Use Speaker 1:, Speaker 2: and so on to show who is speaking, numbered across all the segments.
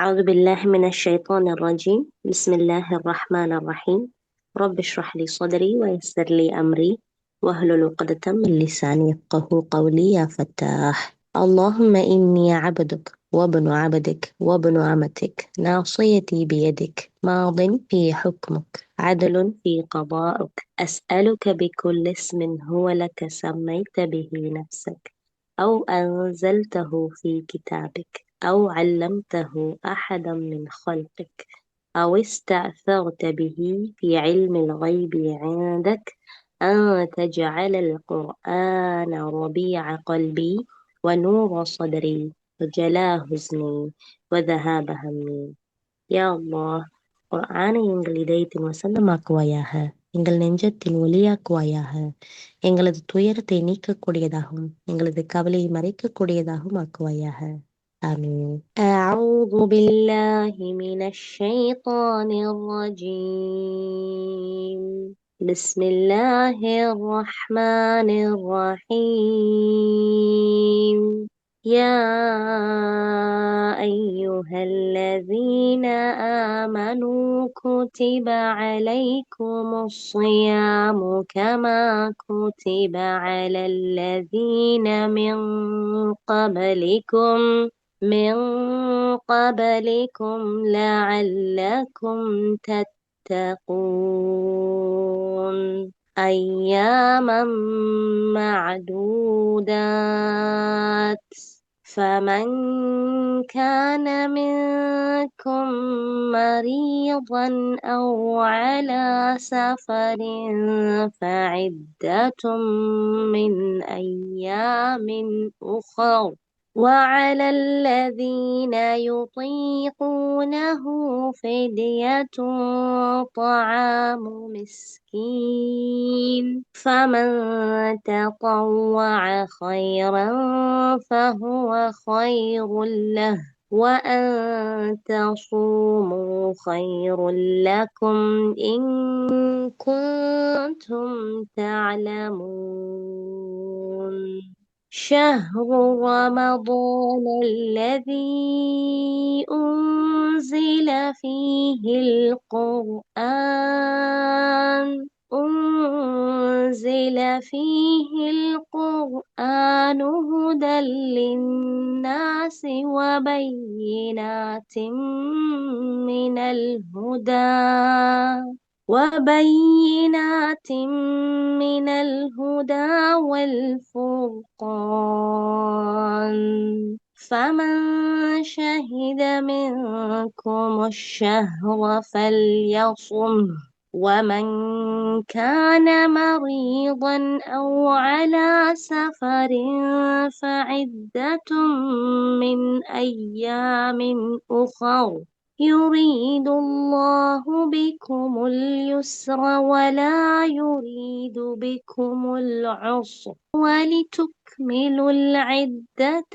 Speaker 1: أعوذ بالله من الشيطان الرجيم. بسم الله الرحمن الرحيم. رب اشرح لي صدري ويسر لي أمري واحلل عقدة من لساني يفقهوا قولي يا فتاح. اللهم إني عبدك وابن عبدك وابن أمتك ناصيتي بيدك ماض في حكمك عدل في قضاءك أسألك بكل اسم هو لك سميت به نفسك أو أنزلته في كتابك أو علمته أحدا من خلقك أو استأثرت به في علم الغيب عندك أن تجعل القرآن ربيع قلبي ونور صدري وجلاء حزني وذهاب همي. யா அல்லாஹ், குர்ஆனை எங்கள் இதயத்தின் வசந்தமாக்குவாயாக, எங்கள் நெஞ்சத்தின் ஒளியாக்குவாயாக, எங்களது துயரத்தை நீக்கக்கூடியதாகவும் எங்களது கவலையை மறைக்கக்கூடியதாகவும் ஆக்குவாயாக. ஆமீன். أعوذ بالله من الشيطان الرجيم. بسم الله الرحمن الرحيم. يا أيها الذين آمنوا كتب عليكم الصيام كما كتب على الذين من قبلكم لعلكم تتقون. أياما معدودات. فمن كان منكم مريضا أو على سفر فعدة من أيام أخر. وعلى الذين يطيقونه فدية طعام مسكين. فمن تطوع خيرا فهو خير له وأن تصوموا خير لكم إن كنتم تعلمون. شهر رمضان الذي أنزل فيه القرآن هدى للناس وبينات من الهدى والفرقان. فمن شهد منكم الشهر فليصمه. ومن كان مريضا أو على سفر فعدة من أيام أخر. يريد الله بكم اليسر ولا يريد بكم العسر ولتكملوا العدة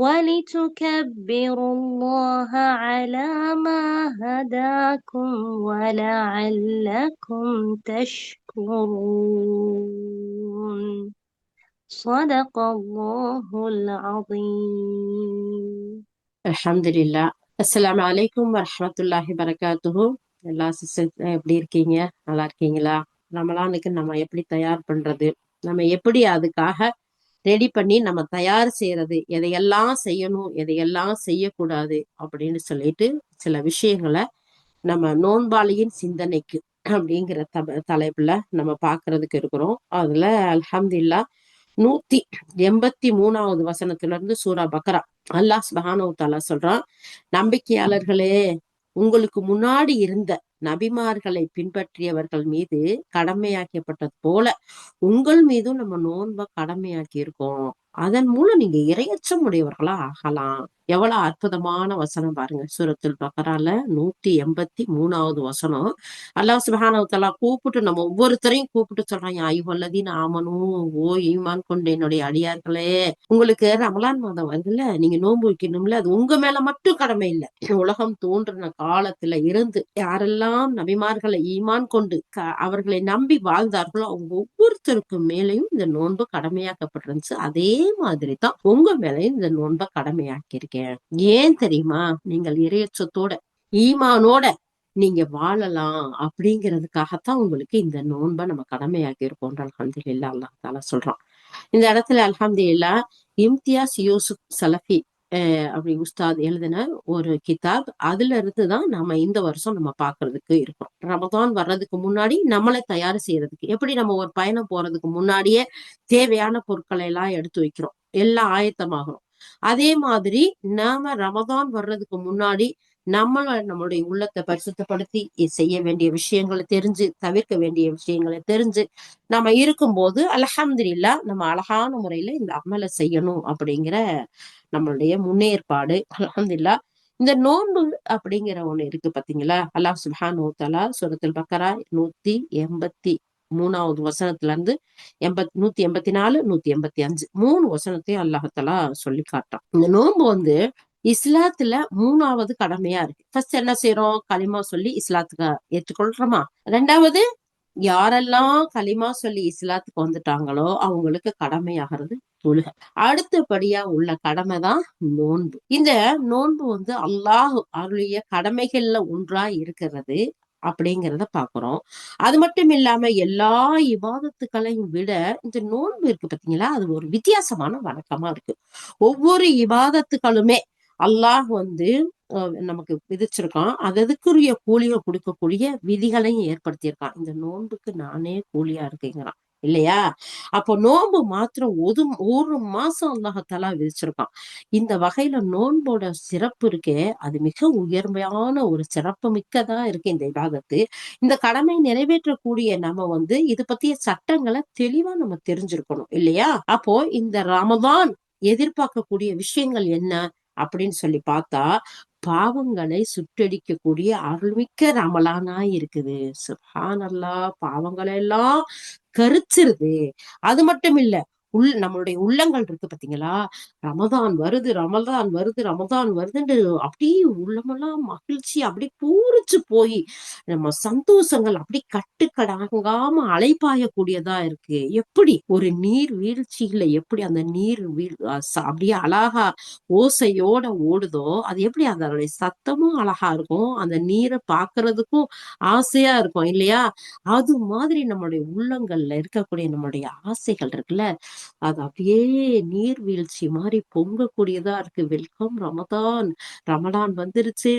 Speaker 1: ولتكبروا الله على ما هداكم ولعلكم تشكرون. صدق الله العظيم.
Speaker 2: அல்ஹம்துலில்லா. அஸ்ஸலாமு அலைக்கும் வரஹ்மத்துல்லாஹி வரகாத்துஹு. எல்லா சிஸ்டர் எப்படி இருக்கீங்க? நல்லா இருக்கீங்களா? ரமலானுக்கு நம்ம எப்படி தயார் பண்றது, நம்ம எப்படி அதுக்காக ரெடி பண்ணி நம்ம தயார் செய்யறது, எதையெல்லாம் செய்யணும் எதையெல்லாம் செய்யக்கூடாது அப்படின்னு சொல்லிட்டு சில விஷயங்களை நம்ம நோன்பாளியின் சிந்தனைக்கு அப்படிங்கிற தலைப்புல நம்ம பாக்குறதுக்கு இருக்கிறோம். அதுல அல்ஹம்துலில்லா 183வது வசனத்துல இருந்து சூரா பக்ரா அல்லாஹ் சுப்ஹானஹு வ தஆலா சொல்றான், நம்பிக்கையாளர்களே, உங்களுக்கு முன்னாடி இருந்த நபிமார்களை பின்பற்றியவர்கள் மீது கடமையாக்கப்பட்டது போல உங்கள் மீதும் நம்ம நோன்பை கடமையாக்கி இருக்கோம். அதன் மூலம் நீங்க இரையச்சம் உடையவர்களா ஆகலாம் எவ்வளவு அற்புதமான வசனம் பாருங்க. சூரத்துல் பக்ரால 183வது வசனம். அல்லாஹ் சுப்ஹானஹு வ தஆலா கூப்பிட்டு நம்ம ஒவ்வொருத்தரையும் கூப்பிட்டு சொல்றான், யா அய்யுஹல்லதீன ஆமனூ, ஓ ஈமான் கொண்ட என்னுடைய அடியார்களே, உங்களுக்கு ரமலான் மாதம் வருதுல்ல, நீங்க நோன்பு வைக்கணும்ல, அது உங்க மேல மட்டும் கடமை இல்லை. உலகம் தோன்றின காலத்துல இருந்து யாரெல்லாம் நபிமார்களை ஈமான் கொண்டு அவர்களை நம்பி வாழ்ந்தார்களோ அவங்க ஒவ்வொருத்தருக்கும் மேலையும் இந்த நோன்பு கடமையாக்கப்பட்டிருந்துச்சு. அதே மாதிரிதான் உங்க மேலையும் இந்த நோன்பை கடமையாக்கி இருக்கேன். ஏன் தெரியுமா? நீங்கள் இறையச்சத்தோட ஈமானோட நீங்க வாழலாம் அப்படிங்கிறதுக்காகத்தான் உங்களுக்கு இந்த நோன்பை நம்ம கடமையாக்கி இருக்கோம். அல்ஹம்துலில்லாஹ் அல்லாஹ் தஆலா சொல்றான் இந்த இடத்துல. அல்ஹம்துலில்லாஹ் இம்தியாஸ் யூசுப் சலஃபி அப்படி உஸ்தாத் எழுதின ஒரு கிதாப். அதுல இருந்துதான் நம்ம இந்த வருஷம் நம்ம பாக்குறதுக்கு இருக்கோம். ரமதான் வர்றதுக்கு முன்னாடி நம்மளை தயார் செய்யறதுக்கு, எப்படி நம்ம ஒரு பயணம் போறதுக்கு முன்னாடியே தேவையான பொருட்களை எல்லாம் எடுத்து வைக்கிறோம், எல்லாம் ஆயத்தமாகணும். அதே மாதிரி நாம ரமதான் வர்றதுக்கு முன்னாடி நம்மளுடைய உள்ளத்தை பரிசுத்தப்படுத்தி செய்ய வேண்டிய விஷயங்களை தெரிஞ்சு, தவிர்க்க வேண்டிய விஷயங்களை தெரிஞ்சு நம்ம இருக்கும்போது அல்ஹம்துலில்லாஹ் நம்ம அழகான முறையில இந்த அமலை செய்யணும் அப்படிங்கிற நம்மளுடைய முன்னேற்பாடு. அல்ஹம்துலில்லாஹ் இந்த நோன்பு அப்படிங்கிற ஒண்ணு இருக்கு பாத்தீங்களா? அல்லாஹ் சுப்ஹானஹு வ தஆலா சூரத்துல் பக்ரா 183வது வசனத்துல இருந்து 184 185 3 வசனத்தையும் அல்லாஹ் தஆலா சொல்லி காட்டான். இந்த நோன்பு இஸ்லாத்துல 3வது கடமையா இருக்கு. ஃபர்ஸ்ட் என்ன செய்யறோம்? களிமா சொல்லி இஸ்லாத்துக்கு ஏற்றுக்கொள்றோமா? 2வது, யாரெல்லாம் களிமா சொல்லி இஸ்லாத்துக்கு வந்துட்டாங்களோ அவங்களுக்கு கடமையாகிறது தொழுகை. அடுத்தபடியா உள்ள கடமை தான் நோன்பு. இந்த நோன்பு அல்லாஹ் அவருடைய கடமைகள்ல ஒன்றா இருக்கிறது அப்படிங்கிறத பாக்குறோம். அது மட்டும் இல்லாம எல்லா இபாதத்துக்களையும் விட இந்த நோன்பு இருக்கு பாத்தீங்களா, அது ஒரு வித்தியாசமான வணக்கமா இருக்கு. ஒவ்வொரு இபாதத்துக்களுமே அல்லாஹ் நமக்கு விதிச்சிருக்கான். அதுக்குரிய கூலியை கொடுக்கக்கூடிய விதிகளையும் ஏற்படுத்தியிருக்கான். இந்த நோன்புக்கு நானே கூலியா இருக்கேங்கிறான் இல்லையா? அப்போ நோன்பு மாத்திரம் ஒரு மாசம் அல்லாஹாலா விதிச்சிருக்கான். இந்த வகையில நோன்போட சிறப்பு இருக்கே, அது மிக உயர்மையான ஒரு சிறப்பு மிக்கதா இருக்கு இந்த இபாதத்து. இந்த கடமை நிறைவேற்றக்கூடிய நம்ம இது பத்திய சட்டங்களை தெளிவா நம்ம தெரிஞ்சிருக்கணும் இல்லையா? அப்போ இந்த ரமதான் எதிர்பார்க்கக்கூடிய விஷயங்கள் என்ன அப்படின்னு சொல்லி பார்த்தா, பாவங்களை சுட்டடிக்கக்கூடிய அருள்மிக்க ரமலானா இருக்குது. சுப்ஹானல்லாஹ், பாவங்களை எல்லாம் கரிச்சிருது. அது மட்டும் இல்ல, நம்மளுடைய உள்ளங்கள் இருக்கு பாத்தீங்களா, ரமதான் வருது ரமதான் வருது ரமதான் வருதுன்னு அப்படியே உள்ளமெல்லாம் மகிழ்ச்சி அப்படி பூரிச்சு போய் நம்ம சந்தோஷங்கள் அப்படி கட்டுக்கடங்காம அலைப்பாயக்கூடியதா இருக்கு. எப்படி ஒரு நீர் வீழ்ச்சியில எப்படி அந்த நீர் அப்படியே அழகா ஓசையோட ஓடுதோ, அது எப்படி அதனுடைய சத்தமும் அழகா இருக்கும், அந்த நீரை பாக்குறதுக்கும் ஆசையா இருக்கும் இல்லையா? அது மாதிரி நம்மளுடைய உள்ளங்கள்ல இருக்கக்கூடிய நம்மளுடைய ஆசைகள் இருக்குல்ல, அது அப்படியே நீர்வீழ்ச்சி மாதிரி பொங்கக்கூடியதா இருக்கு. வெல்கம் ரமதான், ரமலான் வந்துருச்சு,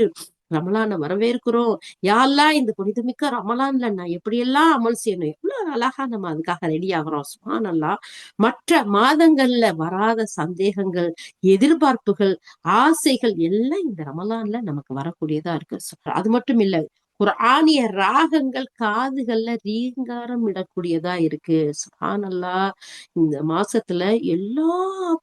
Speaker 2: ரமலான வரவேற்கிறோம். யாரெல்லாம் இந்த புனிதமிக்க ரமலான்ல நான் எப்படியெல்லாம் அமல் செய்யணும், எவ்வளவு அழகா நம்ம அதுக்காக ரெடி ஆகிறோம். சுப்ஹானல்லாஹ். மற்ற மாதங்கள்ல வராத சந்தேகங்கள், எதிர்பார்ப்புகள், ஆசைகள் எல்லாம் இந்த ரமலான்ல நமக்கு வரக்கூடியதா இருக்கு. அது மட்டும் இல்ல, குர்ஆனிய ராகங்கள் காதுகள்ல ரீங்காரம் இடக்கூடியதா இருக்கு. சுப்ஹானல்லாஹ். இந்த மாசத்துல எல்லா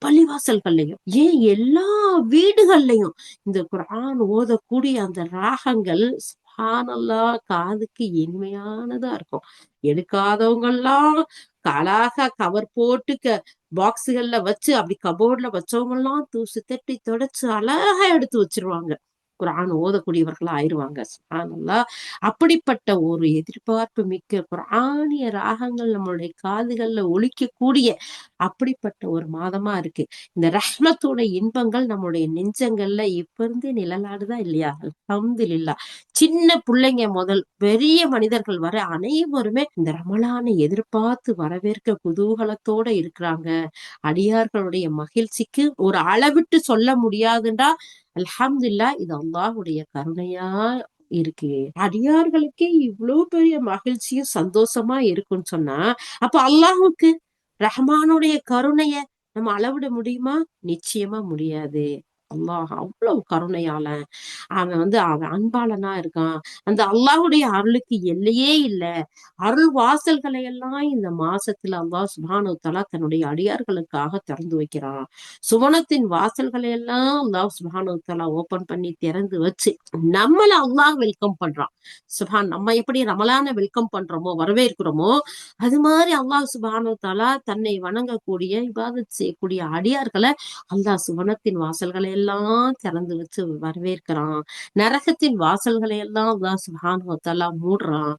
Speaker 2: பள்ளிவாசல்கள்லயும், ஏன் எல்லா வீடுகள்லயும் இந்த குர்ஆன் ஓதக்கூடிய அந்த ராகங்கள் சுப்ஹானல்லாஹ் காதுக்கு இனிமையானதா இருக்கும். எடுக்காதவங்க எல்லாம் அழகா கவர் போட்டு பாக்ஸுகள்ல வச்சு அப்படி கபோர்ட்ல வச்சவங்க எல்லாம் தூசு தட்டி தொடச்சு அழகா எடுத்து வச்சிருவாங்க. குர்ஆன் ஓதக்கூடியவர்களா ஆயிருவாங்க. சுப்ஹானல்லாஹ். அப்படிப்பட்ட ஒரு எதிர்பார்ப்பு மிக்க குர்ஆனிய ராகங்கள் நம்மளுடைய காதுகள்ல ஒலிக்கக்கூடிய அப்படிப்பட்ட ஒரு மாதமா இருக்கு. இந்த ரஹ்மத்தோட இன்பங்கள் நம்மளுடைய நெஞ்சங்கள்ல இப்ப இருந்தே நிழலாடுதா இல்லையா? அல்ஹம்துலில்லாஹ். சின்ன பிள்ளைங்க முதல் பெரிய மனிதர்கள் வரை அனைவருமே இந்த ரமலானை எதிர்பார்த்து வரவேற்க குதூகலத்தோட இருக்கிறாங்க. அடியார்களுடைய மகிழ்ச்சிக்கு ஒரு அளவிட்டு சொல்ல முடியாதுண்டா, அல்ஹம்துலில்லாஹ், இது அல்லாஹ்வுடைய கருணையா இருக்கு. அடியார்களுக்கே இவ்வளவு பெரிய மகிழ்ச்சியும் சந்தோஷமா இருக்குன்னு சொன்னா, அப்ப அல்லாஹ்வுக்கு ரஹ்மானுடைய கருணைய நம்ம அளவிட முடியுமா? நிச்சயமா முடியாது. அல்லாஹ் அவ்வளவு கருணையாளன், அவன் அன்பாளனா இருக்கான். அந்த அல்லாஹுடைய அருளுக்கு எல்லையே இல்ல. அருள் வாசல்களை எல்லாம் இந்த மாசத்துல அல்லாஹ் சுப்ஹானஹு வ தஆலா தன்னுடைய அடியார்களுக்காக திறந்து வைக்கிறான். சுவனத்தின் வாசல்களை எல்லாம் அல்லாஹ் சுப்ஹானஹு வ தஆலா ஓபன் பண்ணி திறந்து வச்சு நம்மள அல்லாஹ் வெல்கம் பண்றான். நம்ம எப்படி ரமலான வெல்கம் பண்றோமோ, வரவேற்கிறோமோ, அது மாதிரி அல்லாஹ் சுப்ஹானஹு வ தஆலா தன்னை வணங்கக்கூடிய இபாதத் செய்யக்கூடிய அடியார்களை அல்லாஹ் சுவனத்தின் வாசல்களை எல்லாம் திறந்து வச்சு வரவேற்கிறான். நரகத்தின் வாசல்களை எல்லாம் அல்லாஹ் சுப்ஹானஹு வ தஆலா மூடுறான்.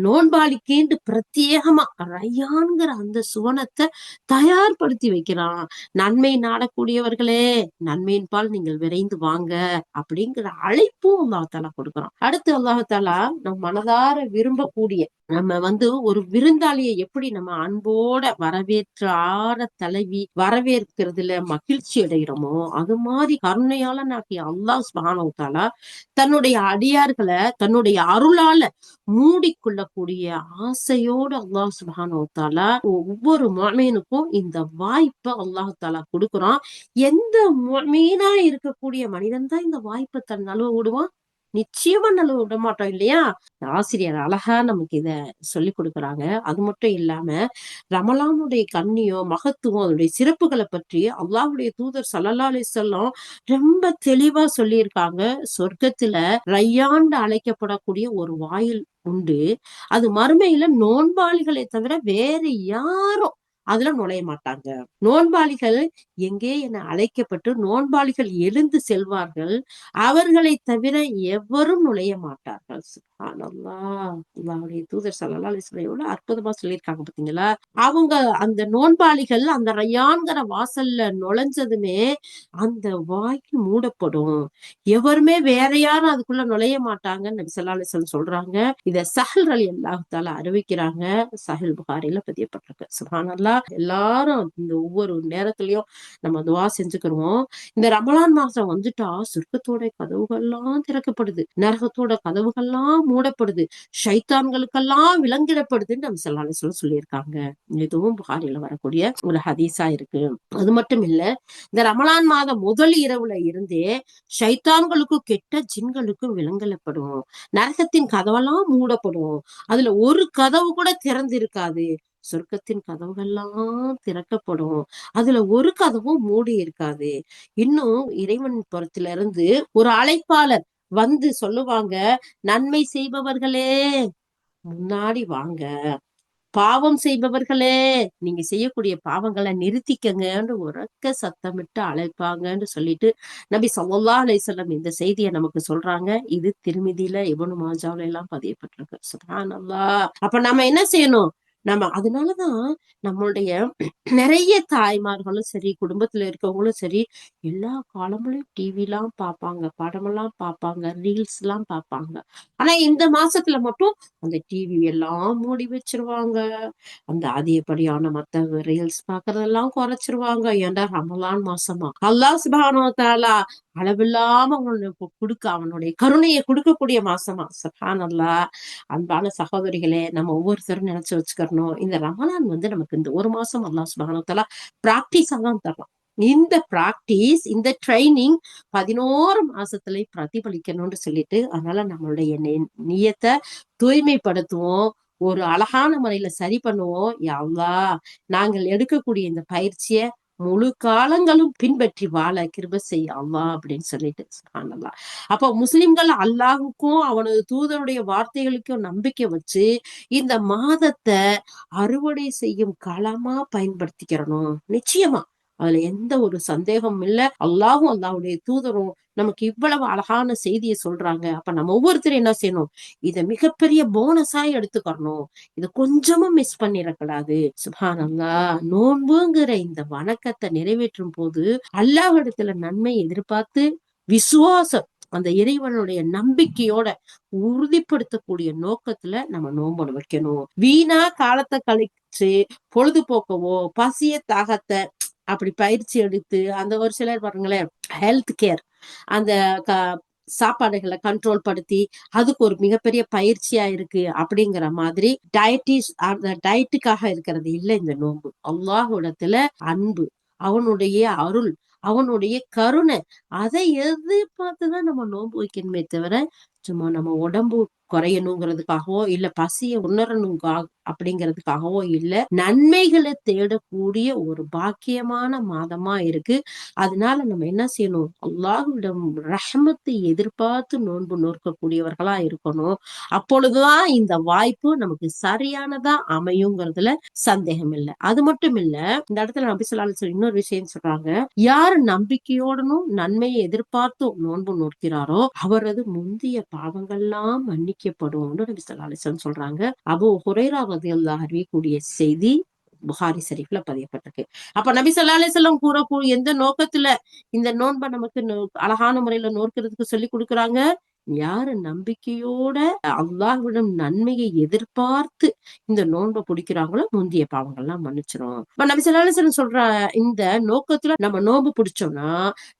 Speaker 2: நோன்பாளிக்கேண்டு பிரத்யேகமா ரையான்கிற அந்த சுவனத்தை தயார்படுத்தி வைக்கிறான். நன்மை நாடக்கூடியவர்களே, நன்மையின் பால் நீங்கள் விரைந்து வாங்க அப்படிங்கிற அழைப்பும் அல்லாஹ் தாலா கொடுக்குறான். அடுத்து அல்லாஹ் தாலா நம் மனதார விரும்பக்கூடிய, நம்ம ஒரு விருந்தாளியை எப்படி நம்ம அன்போட வரவேற்று ஆற தலைவி வரவேற்கிறதுல மகிழ்ச்சி அடைகிறோமோ, அது மாதிரி கருணையால நாக்கிய அல்லாஹ் சுப்ஹானஹு வ தஆலா தன்னுடைய அடியார்களை தன்னுடைய அருளால மூடிக்கொள்ளக்கூடிய ஆசையோடு அல்லாஹ் சுப்ஹானஹு வ தஆலா ஒவ்வொரு முஃமினுக்கும் இந்த வாய்ப்பை அல்லாஹ் தாலா கொடுக்குறான். எந்த முஃமினா இருக்கக்கூடிய மனிதன் தான் இந்த வாய்ப்பை தன் நழுவ விடுவான்? நிச்சயமா நழுவ விட மாட்டோம் இல்லையா? ஆசிரியர் அழகா நமக்கு இத சொல்லி கொடுக்குறாங்க. அது மட்டும் இல்லாம ரமலானுடைய கண்ணியம், மகத்துவம், அதனுடைய சிறப்புகளை பற்றி அல்லாஹ்வுடைய தூதர் ஸல்லல்லாஹு அலைஹி வஸல்லம் ரொம்ப தெளிவா சொல்லியிருக்காங்க. சொர்க்கத்துல ரையாண்டு அழைக்கப்படக்கூடிய ஒரு வாயில் உண்டு. அது மறுமையில நோன்பாளிகளை தவிர வேற யாரும் அதுல நுழைய மாட்டாங்க. நோன்பாளிகள் எங்கே என அழைக்கப்பட்டு நோன்பாளிகள் எழுந்து செல்வார்கள். அவர்களை தவிர எவரும் நுழைய மாட்டார்கள். சுப்ஹானல்லாஹ். அல்லாஹ்வுடைய தூதர் ஸல்லல்லாஹு அலைஹி வஸல்லம் எவ்வளவு அற்புதமா சொல்லியிருக்காங்க பாத்தீங்களா? அவங்க அந்த நோன்பாளிகள் அந்த ரையான்கிற வாசல்ல நுழைஞ்சதுமே அந்த வாயில் மூடப்படும். எவருமே வேற யாரும் அதுக்குள்ள நுழைய மாட்டாங்கன்னு நபி ஸல்லல்லாஹு அலைஹி வஸல்லம் சொல்றாங்க. இத ஸஹல் ரலியல்லாஹு தஆலா அறிவிக்கிறாங்க. ஸஹீஹ் புகாரில பதியப்பட்டிருக்கு. சுப்ஹானல்லாஹ். எல்லாரும் இந்த ஒவ்வொரு நேரத்திலயும் நம்ம துஆ செஞ்சுக்கிறோம். இந்த ரமலான் மாசம் வந்துட்டா சொர்க்கத்தோட கதவுகள்லாம் திறக்கப்படுது, நரகத்தோட கதவுகள்லாம் மூடப்படுது, ஷைத்தான்களுக்கெல்லாம் விலங்கிடப்படுதுன்னு நம்ம ஸல்லல்லாஹு அலைஹி வஸல்லம் சொல்லியிருக்காங்க. இதுவும் புகாரில வரக்கூடிய ஒரு ஹதீஸா இருக்கு. அது மட்டும் இல்ல, இந்த ரமலான் மாதம் முதல் இரவுல இருந்தே ஷைத்தான்களுக்கும் கெட்ட ஜின்களுக்கும் விலங்கலப்படும். நரகத்தின் கதவெல்லாம் மூடப்படும். அதுல ஒரு கதவு கூட திறந்து இருக்காது. சொர்க்கத்தின் கதவுகள்லாம் திறக்கப்படும். அதுல ஒரு கதவும் மூடி இருக்காது. இன்னும் இறைவன் புறத்துல இருந்து ஒரு அழைப்பாளர் வந்து சொல்லுவாங்க, நன்மை செய்பவர்களே முன்னாடி வாங்க, பாவம் செய்பவர்களே நீங்க செய்யக்கூடிய பாவங்களை நிறுத்திக்கங்கன்னு உரக்க சத்தமிட்டு அழைப்பாங்கன்னு சொல்லிட்டு நபி ஸல்லல்லாஹு அலைஹி வஸல்லம் இந்த செய்தியை நமக்கு சொல்றாங்க. இது திர்மிதில, இப்னு மாஜாவுல எல்லாம் பதியப்பட்டிருக்கு. சுப்ஹானல்லாஹ். அப்ப நம்ம என்ன செய்யணும்? அதனாலதான் நம்மளுடைய நிறைய தாய்மார்களும் சரி, குடும்பத்துல இருக்கவங்களும் சரி, எல்லா காலங்களையும் டிவி எல்லாம் பார்ப்பாங்க, படமெல்லாம் பார்ப்பாங்க, ரீல்ஸ் எல்லாம் பார்ப்பாங்க. ஆனா இந்த மாசத்துல மட்டும் அந்த டிவி எல்லாம் மூடி வச்சிருவாங்க. அந்த அதிகப்படியான மத்த ரீல்ஸ் பாக்குறதெல்லாம் குறைச்சிருவாங்க. ஏன்டா ரமலான் மாசமா? அல்லாஹ் சுப்ஹானஹு வ தஆலா அளவில்லாம அவனுடைய கருணையை கொடுக்கக்கூடிய மாசமா? சுப்ஹானல்லாஹ். அன்பான சகோதரிகளே, நம்ம ஒவ்வொருத்தரும் நினைச்சு வச்சுக்கணும், இந்த ரமலான் நமக்கு இந்த ஒரு மாசம் அல்லாஹ் சுப்ஹானஹு வ தஆலா பிராக்டிஸா தான் தரலாம். இந்த பிராக்டிஸ், இந்த ட்ரைனிங் 11 மாசத்துல பிரதிபலிக்கணும்னு சொல்லிட்டு, அதனால நம்மளுடைய நியத்தை தூய்மைப்படுத்துவோம். ஒரு அழகான முறையில சரி பண்ணுவோம். யா அல்லாஹ், நாங்கள் எடுக்கக்கூடிய இந்த பயிற்சியை முழு காலங்களும் பின்பற்றி வாழ கிருபை செய்ய அல்லாஹ் அப்படின்னு சொல்லிட்டு சுப்ஹானல்லாஹ். அப்போ முஸ்லிம்கள் அல்லாஹுக்கும் அவனது தூதருடைய வார்த்தைகளுக்கும் நம்பிக்கை வச்சு இந்த மாதத்தை அறுவடை செய்யும் களமா பயன்படுத்திக்கிறணும். நிச்சயமா அதுல எந்த ஒரு சந்தேகமும் இல்ல. அல்லாஹும் அல்லாஹ்வுடைய தூதரும் நமக்கு இவ்வளவு அழகான செய்தியை சொல்றாங்க. அப்ப நம்ம ஒவ்வொருத்தரும் என்ன செய்யணும்? இத மிகப்பெரிய போனஸா எடுத்துக்கணும். இத கொஞ்சமும் மிஸ் பண்ணிடக்கூடாது. சுப்ஹானல்லாஹ். நோன்புங்கிற இந்த வணக்கத்தை நிறைவேற்றும் போது அல்லாஹ்விடத்துல நன்மை எதிர்பார்த்து விசுவாசம், அந்த இறைவனுடைய நம்பிக்கையோட உறுதிப்படுத்தக்கூடிய நோக்கத்துல நம்ம நோன்பு வைக்கணும். வீணா காலத்தை கழிச்சு பொழுதுபோக்கவோ, பசிய தாகத்தை அப்படி பயிற்சி எடுத்து, அந்த ஒரு சிலர் பாருங்களேன், ஹெல்த் கேர், அந்த சாப்பாடுகளை கண்ட்ரோல் படுத்தி அதுக்கு ஒரு மிகப்பெரிய பயிற்சியா இருக்கு அப்படிங்கிற மாதிரி அந்த டயட்டுக்காக இருக்கிறது இல்ல இந்த நோன்பு. அல்லாஹ்விடத்துல அன்பு, அவனுடைய அருள், அவனுடைய கருணை, அதை எதிர்பார்த்துதான் நம்ம நோன்பு வைக்கணுமே தவிர சும்மா நம்ம உடம்பு குறையணுங்கிறதுக்காகவோ இல்ல பசிய உணரணுங்கா அப்படிங்கிறதுக்காகவோ இல்ல, நன்மைகளை தேடக்கூடிய ஒரு பாக்கியமான மாதமா இருக்கு. அதனால நம்ம என்ன செய்யணும், அல்லாஹ்விடம் ரஹ்மத்தை எதிர்பார்த்து நோன்பு நோக்கக்கூடியவர்களா இருக்கணும். அப்பொழுதுதான் இந்த வாய்ப்பு நமக்கு சரியானதா அமையுங்கிறதுல சந்தேகம் இல்லை. அது மட்டும் இல்ல, இந்த இடத்துல நபி ஸல்லல்லாஹு அலைஹி வஸல்லம் இன்னொரு விஷயம் சொல்றாங்க, யார் நம்பிக்கையோடனும் நன்மையை எதிர்பார்த்தும் நோன்பு நோக்கிறாரோ அவரது முந்தைய பாவங்கள்லாம் மன்னிக்கப்படும் நபி ஸல்லல்லாஹு அலைஹி வஸல்லம் சொல்றாங்க. அபூ ஹுரைரா ரலியல்லாஹு அறிவிக்கக்கூடிய செய்தி புகாரி ஷரீஃப்ல பதியப்பட்டிருக்கு. அப்ப நபி ஸல்லல்லாஹு அலைஹி வஸல்லம் கூறக்கூடிய எந்த நோக்கத்துல இந்த நோன்பை நமக்கு அழகான முறையில நோக்கிறதுக்கு சொல்லி கொடுக்குறாங்க, யாரு நம்பிக்கையோட அல்லாஹ்விடம் நன்மையை எதிர்பார்த்து இந்த நோன்பை பிடிக்கிறாங்களோ முந்தைய பாவங்கள்லாம் மன்னிச்சிரும். இப்ப நபி ஸல்லல்லாஹு அலைஹி வஸல்லம் சொல்ற இந்த நோக்கத்துல நம்ம நோன்பு பிடிச்சோம்னா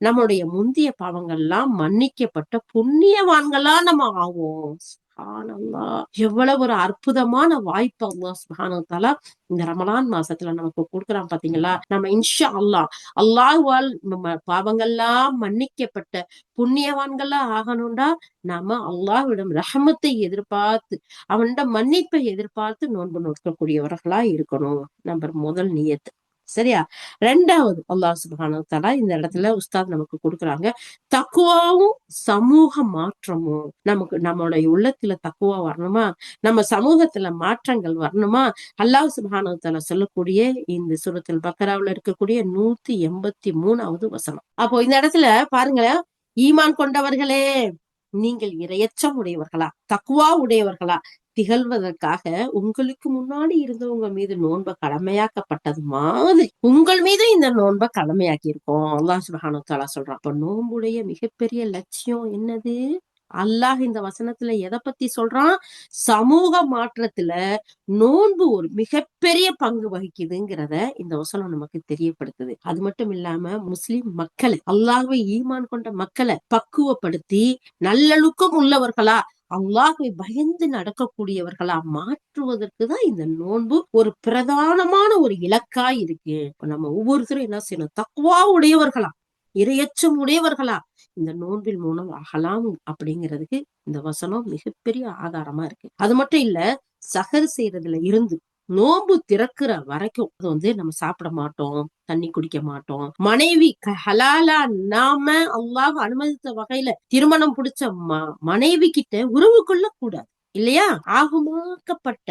Speaker 2: நம்மளுடைய முந்தைய பாவங்கள்லாம் மன்னிக்கப்பட்ட புண்ணியவான்களா நம்ம ஆவோம். சுப்ஹானல்லாஹ், எவ்வளவு ஒரு அற்புதமான வாய்ப்பு அல்லாஹ் சுப்ஹானஹு வ தஆலா இந்த ரமலான் மாசத்துல நமக்கு கொடுக்குறான் பாத்தீங்களா. நம்ம இன்ஷா அல்லாஹ் அல்லாஹ்வால் நம்ம பாவங்கள்லாம் மன்னிக்கப்பட்ட புண்ணியவான்களா ஆகணும்டா நாம அல்லாஹ்விடம் ரஹமத்தை எதிர்பார்த்து அவனிடம் மன்னிப்பை எதிர்பார்த்து நோன்பு நோக்கக்கூடியவர்களா இருக்கணும். நம்பர் முதல் நியத்து. சரியா. ரெண்டாவது, அல்லாஹ் சுப்ஹானஹு வ தஆலா இந்த இடத்துல உஸ்தாத் நமக்கு கொடுக்குறாங்க, தக்குவாவும் சமூக மாற்றமும். நமக்கு நம்மளுடைய உள்ளத்துல தக்குவா வரணுமா, நம்ம சமூகத்துல மாற்றங்கள் வரணுமா, அல்லாஹ் சுப்ஹானஹு வ தஆலா சொல்லக்கூடிய இந்த சூரத்துல் பக்ராவுல இருக்கக்கூடிய 183வது வசனம். அப்போ இந்த இடத்துல பாருங்க, ஈமான் கொண்டவர்களே நீங்கள் இரையச்சம் உடையவர்களா தக்குவா உடையவர்களா திகழ்வதற்காக உங்களுக்கு முன்னாடி இருந்தவங்க மீது நோன்பை கடமையாக்கப்பட்டது மாதிரி உங்கள் மீது இந்த நோன்பை கடமையாக்கி இருக்கோம். அல்லாஹ் சுப்ஹானஹு வ தஆலா சொல்றான். அப்ப நோன்புடைய மிகப்பெரிய லட்சியம் என்னது? அல்லாஹ் இந்த வசனத்துல எதை பத்தி சொல்றான்? சமூக மாற்றத்துல நோன்பு ஒரு மிகப்பெரிய பங்கு வகிக்குதுங்கிறத இந்த வசனம் நமக்கு தெரியப்படுத்துது. அது மட்டும் இல்லாம முஸ்லிம் மக்களை, அல்லாஹ்வை ஈமான் கொண்ட மக்களை பக்குவப்படுத்தி நல்லொழுக்கம் உள்ளவர்களா அல்லாஹ்வை பயந்து நடக்கக்கூடியவர்களா மாற்றுவதற்குதான் இந்த நோன்பு ஒரு பிரதானமான ஒரு இலக்கா இருக்கு. நம்ம ஒவ்வொருத்தரும் என்ன செய்யணும், தக்வா உடையவர்களா இரையச்சம் உடையவர்களா இந்த நோன்பின் மூலம் ஆகலாம் அப்படிங்கிறதுக்கு இந்த வசனம் மிகப்பெரிய ஆதாரமா இருக்கு. அது மட்டும் இல்ல, சஹர் செய்யறதுல இருந்து நோன்பு திறக்கிற வரைக்கும் அது நம்ம சாப்பிட மாட்டோம், தண்ணி குடிக்க மாட்டோம். மனைவி ஹலாலா நாம அல்லாஹ் அனுமதித்த வகையில திருமணம் பிடிச்ச மனைவி கிட்ட உறவு கொள்ள கூடாது இல்லையா. ஆகுமாக்கப்பட்ட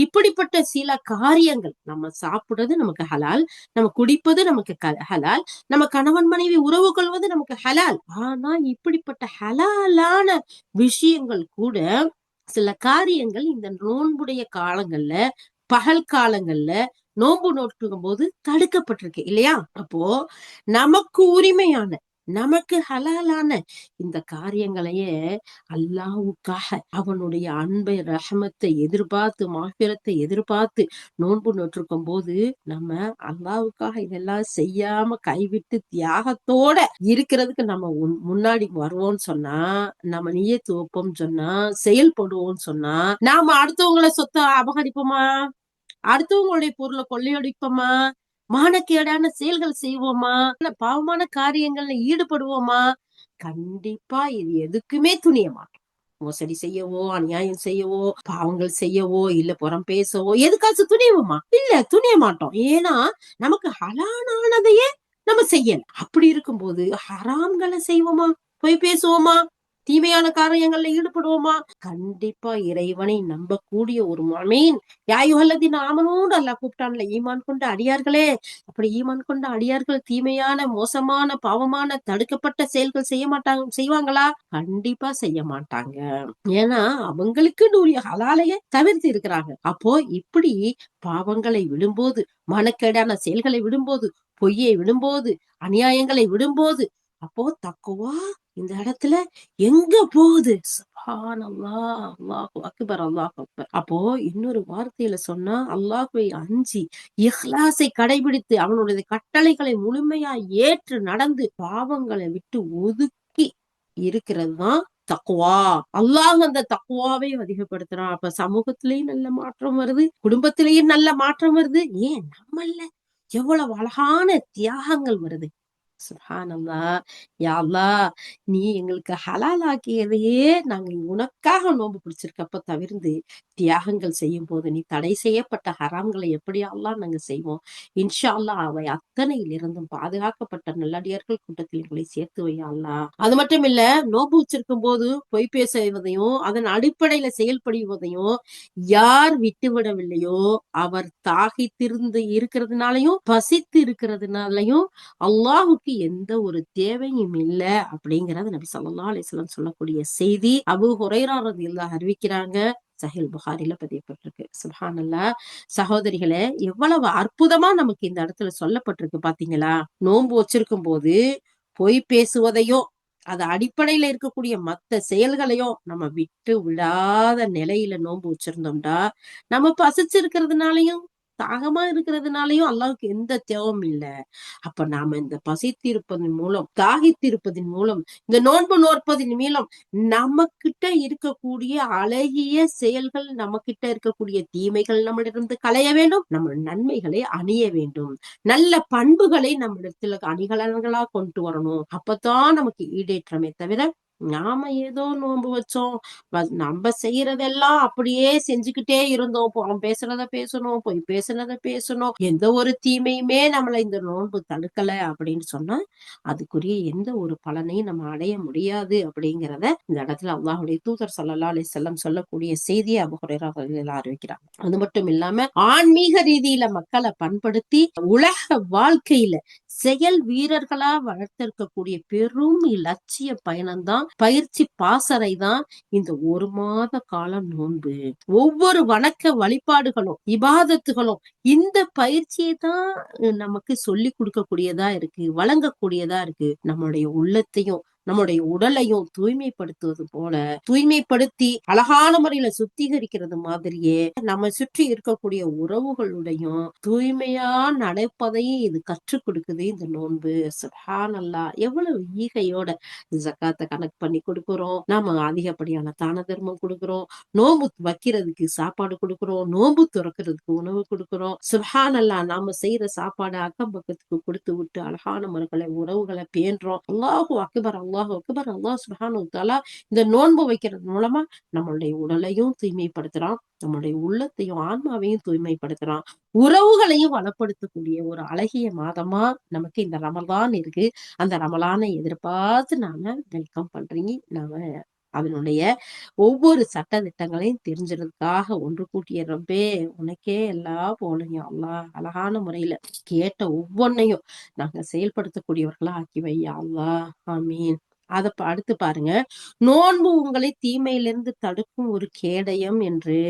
Speaker 2: இப்படிப்பட்ட சில காரியங்கள், நம்ம சாப்பிடுறது நமக்கு ஹலால், நம்ம குடிப்பது நமக்கு ஹலால், நம்ம கணவன் மனைவி உறவு கொள்வது நமக்கு ஹலால். ஆனா இப்படிப்பட்ட ஹலாலான விஷயங்கள் கூட சில காரியங்கள் இந்த நோன்புடைய காலங்கள்ல பகல் காலங்கள்ல நோன்பு நோக்கும் போது தடுக்கப்பட்டிருக்கு இல்லையா. அப்போ நமக்கு உரிமையான நமக்கு ஹலாலான இந்த காரியங்களையே அல்லாஹ்வுக்காக அவனுடைய அன்பை ரஹமத்தை எதிர்பார்த்து மாஃபிரத்தை எதிர்பார்த்து நோன்பு நோற்றிருக்கும் போது நம்ம அல்லாஹ்வுக்காக இதெல்லாம் செய்யாம கைவிட்டு தியாகத்தோட இருக்கிறதுக்கு நம்ம முன்னாடி வருவோம்னு சொன்னா, நம்ம நியத்து வைப்போம்னு சொன்னா, செயல்படுவோம்னு சொன்னா, நாம அடுத்தவங்களை சொத்தை அபகரிப்போமா, அடுத்தவங்களுடைய பொருளை கொள்ளையடிப்போமா, மானக்கேடான செயல்கள் செய்வோமா, பாவமான காரியங்கள்ல ஈடுபடுவோமா? கண்டிப்பா இது எதுக்குமே துணிய மாட்டோம். மோசடி செய்யவோ, அநியாயம் செய்யவோ, பாவங்கள் செய்யவோ, இல்ல புறம் பேசவோ எதுக்காச்சும் துணிவோமா? இல்ல, துணிய மாட்டோம். ஏன்னா நமக்கு ஹலாலானதையே நம்ம செய்யல. அப்படி இருக்கும்போது ஹராம்களை செய்வோமா, பொய் பேசுவோமா, தீமையான காரியங்கள்ல ஈடுபடுவோமா? கண்டிப்பா இறைவனை நம்பக்கூடிய ஒரு முஃமின், யா அய்யுஹல்லதீன ஆமனூன்னு அல்லாஹ் கூப்பிட்டான்ல, ஈமான் கொண்ட அடியார்களே. அப்படி ஈமான் கொண்ட அடியார்கள் தீமையான மோசமான பாவமான தடுக்கப்பட்ட செயல்கள் செய்வாங்களா? கண்டிப்பா செய்ய மாட்டாங்க. ஏன்னா அவங்களுக்கு உரிய ஹலாலையே தவிர்த்து இருக்கிறாங்க. அப்போ இப்படி பாவங்களை விடும்போது, மனக்கேடான செயல்களை விடும்போது, பொய்யை விடும்போது, அநியாயங்களை விடும்போது, அப்போ தக்குவா இந்த இடத்துல எங்க போகுது? சுப்ஹானல்லாஹ், அல்லாஹு அக்பர், அல்லாஹு அக்பர். அப்போ இன்னொரு வார்த்தையில சொன்னா, அல்லாஹ்வை அஞ்சி இஹ்லாஸை கடைபிடித்து அவனுடைய கட்டளைகளை முழுமையா ஏற்று நடந்து பாவங்களை விட்டு ஒதுக்கி இருக்கிறது தான் தக்குவா. அல்லாஹ் அந்த தக்குவாவை அதிகப்படுத்துறான். அப்ப சமூகத்திலேயும் நல்ல மாற்றம் வருது, குடும்பத்திலேயும் நல்ல மாற்றம் வருது. ஏன் நம்மள எவ்வளவு அழகான தியாகங்கள் வருது. சுப்ஹானல்லாஹ். யா அல்லாஹ், நீ எங்களுக்கு ஹலால் ஆக்கியதையே நாங்க உனக்காக நோன்பு பிடிச்சிருக்கப்ப தவிர்த்து தியாகங்கள் செய்யும் போது நீ தடை செய்யப்பட்ட ஹராம்களை எப்படி அல்லாஹ் நாங்க செய்வோம். இன்ஷா அல்லாஹ் அவை அத்தனையிலிருந்தும் பாதுகாக்கப்பட்ட நல்லடியார்கள் கூட்டத்தில் எங்களை சேர்த்து வையா அல்லாஹ். அது மட்டும் இல்ல, நோன்பு வச்சிருக்கும் போது பொய் பேசுவதையும் அதன் அடிப்படையில செயல்படுவதையும் யார் விட்டுவிடவில்லையோ அவர் தாகித்திருந்து இருக்கிறதுனாலையும் பசித்து இருக்கிறதுனாலையும் அல்லாஹுக்கு எந்த ஒரு தேவையும் இல்ல அப்படிங்கறத நபி ஸல்லல்லாஹு அலைஹி வஸல்லம் சொல்லக்கூடிய செய்தி அபூ ஹுரைரா ரலியல்லாஹு அறிவிக்கிறாங்க. சஹீல் புகாரில பதியப்பட்டிருக்கு. சுப்ஹானல்லாஹ். சகோதரிகளே, எவ்வளவு அற்புதமா நமக்கு இந்த இடத்துல சொல்லப்பட்டிருக்கு பாத்தீங்களா? நோன்பு வச்சிருக்கும் போது பொய் பேசுவதையும் அது அடிப்படையில இருக்கக்கூடிய மத்த செயல்களையும் நம்ம விட்டு விடாத நிலையில நோன்பு வச்சிருந்தோம்டா, நம்ம பசிச்சிருக்கிறதுனாலையும் தாகமா இருக்கிறதுனாலயும் அல்லாஹ்வுக்கு எந்த தேவையும் இல்ல. அப்ப நாம இந்த பசித்திருப்பதன் மூலம், தாகித்திருப்பதன் மூலம், இந்த நோன்பு நோற்பதன் மூலம் நமக்கிட்ட இருக்கக்கூடிய அழகிய செயல்கள், நமக்கிட்ட இருக்கக்கூடிய தீமைகள் நம்மளிடமிருந்து களைய வேண்டும். நம்ம நன்மைகளை அணிய வேண்டும். நல்ல பண்புகளை நம்மிடத்துல அணிகலன்களா கொண்டு வரணும். அப்பதான் நமக்கு ஈடேற்றமே தவிர, நாம ஏதோ நோன்பு வச்சோம், நம்ம செய்யறதெல்லாம் அப்படியே செஞ்சுக்கிட்டே இருந்தோம். புறம் பேசுறத பேசணும், பொய் பேசுனத பேசணும், எந்த ஒரு தீமையுமே நம்மள இந்த நோன்பு தடுக்கல அப்படின்னு சொன்னா அதுக்குரிய எந்த ஒரு பலனையும் நம்ம அடைய முடியாது அப்படிங்கிறத இந்த இடத்துல அல்லாஹ்வுடைய தூதர் ஸல்லல்லாஹு அலைஹி வஸல்லம் சொல்லக்கூடிய செய்தியை அபூ ஹுரைரா ரலியல்லாஹு அறிவிக்கிறாங்க. அது மட்டும் இல்லாம ஆன்மீக ரீதியில மக்களை பண்படுத்தி உலக வாழ்க்கையில செயல் வீரர்களா வளர்த்திருக்கக்கூடிய பெரும் இலட்சிய பயணம்தான், பயிற்சி பாசறை தான் இந்த ஒரு மாத காலம் நோன்பு. ஒவ்வொரு வணக்க வழிபாடுகளும் இபாதத்துகளும் இந்த பயிற்சியை தான் நமக்கு சொல்லி கொடுக்கக்கூடியதா இருக்கு, வழங்கக்கூடியதா இருக்கு. நம்மளுடைய உள்ளத்தையும் நம்முடைய உடலையும் தூய்மைப்படுத்துவது போல, தூய்மைப்படுத்தி அழகான முறையில சுத்திகரிக்கிறது மாதிரியே நம்ம சுற்றி இருக்கக்கூடிய உறவுகளுடையும் தூய்மையா நடப்பதையும் இது கற்றுக் கொடுக்குது இந்த நோன்பு. சுப்ஹானல்லாஹ். எவ்வளவு ஈகையோட ஜக்காத்தை கணக்கு பண்ணி கொடுக்கிறோம், நாம அதிகப்படியான தான தர்மம் கொடுக்கிறோம், நோன்பு வைக்கிறதுக்கு சாப்பாடு கொடுக்கிறோம், நோன்பு துறக்கிறதுக்கு உணவு கொடுக்கிறோம். சுப்ஹானல்லாஹ். நாம செய்யற சாப்பாடு அக்கம் பக்கத்துக்கு கொடுத்து விட்டு அழகான முறைகளை உறவுகளை பேணுறோம். அல்லாஹு அக்பர், அல்லாஹு அக்பர், அல்லாஹ் சுப்ஹானஹு தஆலா இந்த நோன்பு வைக்கிறது மூலமா நம்மளுடைய உடலையும் தூய்மைப்படுத்துறான், நம்மளுடைய உள்ளத்தையும் ஆன்மாவையும் தூய்மைப்படுத்துறான், உறவுகளையும் வளப்படுத்தக்கூடிய ஒரு அழகிய மாதமா நமக்கு இந்த ரமலான் இருக்கு. அந்த ரமலானை எதிர்பார்த்து நாம வெல்கம் பண்றீங்க. நாம அதனுடைய ஒவ்வொரு சட்ட திட்டங்களையும் தெரிஞ்சதுக்காக ஒன்று கூட்டிய ரப்பே, உனக்கே எல்லா போலையும் அல்லாஹ். அழகான முறையில கேட்ட ஒவ்வொன்னையும் நாங்க செயல்படுத்தக்கூடியவர்களா ஆக்கி வையா அல்லாஹ். ஆமீன். அடுத்து பாருங்க, நோன்பு உங்களை தீமையிலிருந்து தடுக்கும் ஒரு கேடயம் என்று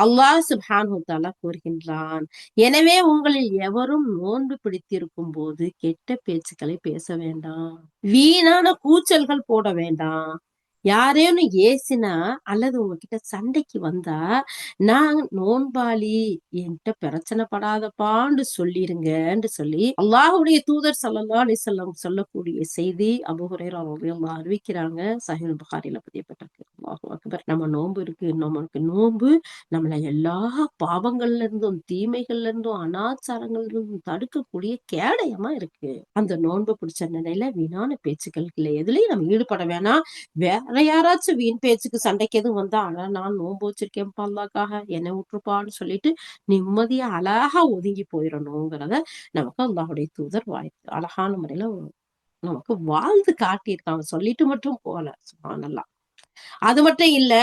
Speaker 2: அல்லாஹ் சுப்ஹானஹு தஆலா கூறுகின்றான். எனவே உங்களில் எவரும் நோன்பு பிடித்திருக்கும் போது கெட்ட பேச்சுக்களை பேச வேண்டாம், வீணான கூச்சல்கள் போட வேண்டாம். யாரேன்னு ஏசினா அல்லது உங்ககிட்ட சண்டைக்கு வந்தா, நான் நோன்பாளி, என்கிட்ட பிரச்சனை படாதப்பான்னு சொல்லிருங்கன்னு சொல்லி அல்லாஹ்வுடைய தூதர் ஸல்லல்லாஹு அலைஹி வஸல்லம் சொல்லக்கூடிய செய்தி அபூ ஹுரைரா ரலியல்லாஹு அறிவிக்கிறாங்க. சஹீஹ் புகாரில பதியப்பட்டிருக்கு. அல்லாஹு அக்பர். நம்ம நோன்பு இருக்கு, நமக்கு நோன்பு நம்மள எல்லா பாவங்கள்ல இருந்தும் தீமைகள்ல இருந்தும் அனாச்சாரங்கள்ல இருந்தும் தடுக்கக்கூடிய கேடயமா இருக்கு. அந்த நோன்பு பிடிச்ச நிலையில வீணான பேச்சுக்கள் இல்லை, எதுலயும் நம்ம ஈடுபட வேணாம். வேற யாராச்சும் வீண் பேச்சுக்கு சண்டைக்கு எதுவும் வந்தா, ஆனா நான் நோன்பு வச்சிருக்கேன்ப்பா அல்லாஹ்க்காக என்னை விட்டுருப்பான்னு சொல்லிட்டு நிம்மதியா அழகா ஒதுங்கி போயிடணுங்கிறத நமக்கு அல்லாஹ்வுடைய தூதர் அழகான முறையில நமக்கு வாழ்ந்து காட்டியிருக்காங்க. சொல்லிட்டு மட்டும் போல. சுப்ஹானல்லாஹ். அது மட்டும் இல்ல,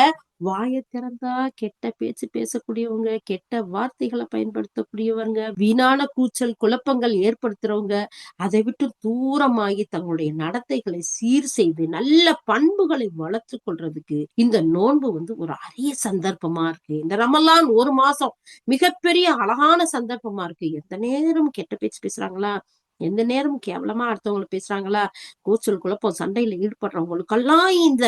Speaker 2: வாயை திறந்தா கெட்ட பேச்சு பேசக்கூடியவங்க, கெட்ட வார்த்தைகளை பயன்படுத்தக்கூடியவங்க, வீணான கூச்சல் குழப்பங்கள் ஏற்படுத்துறவங்க, அதை விட்டு தூரமாகி தங்களுடைய நடத்தைகளை சீர் செய்து நல்ல பண்புகளை வளர்த்து கொள்றதுக்கு இந்த நோன்பு ஒரு அரிய சந்தர்ப்பமா இருக்கு. இந்த ரமலான் ஒரு மாசம் மிகப்பெரிய அழகான சந்தர்ப்பமா இருக்கு. எந்த நேரம் கெட்ட பேச்சு பேசுறாங்களா, எந்த நேரம் கேவலமா அடுத்தவங்களை பேசுறாங்களா, கூச்சல் குழப்பம் சண்டையில ஈடுபடுறவங்களுக்கெல்லாம் இந்த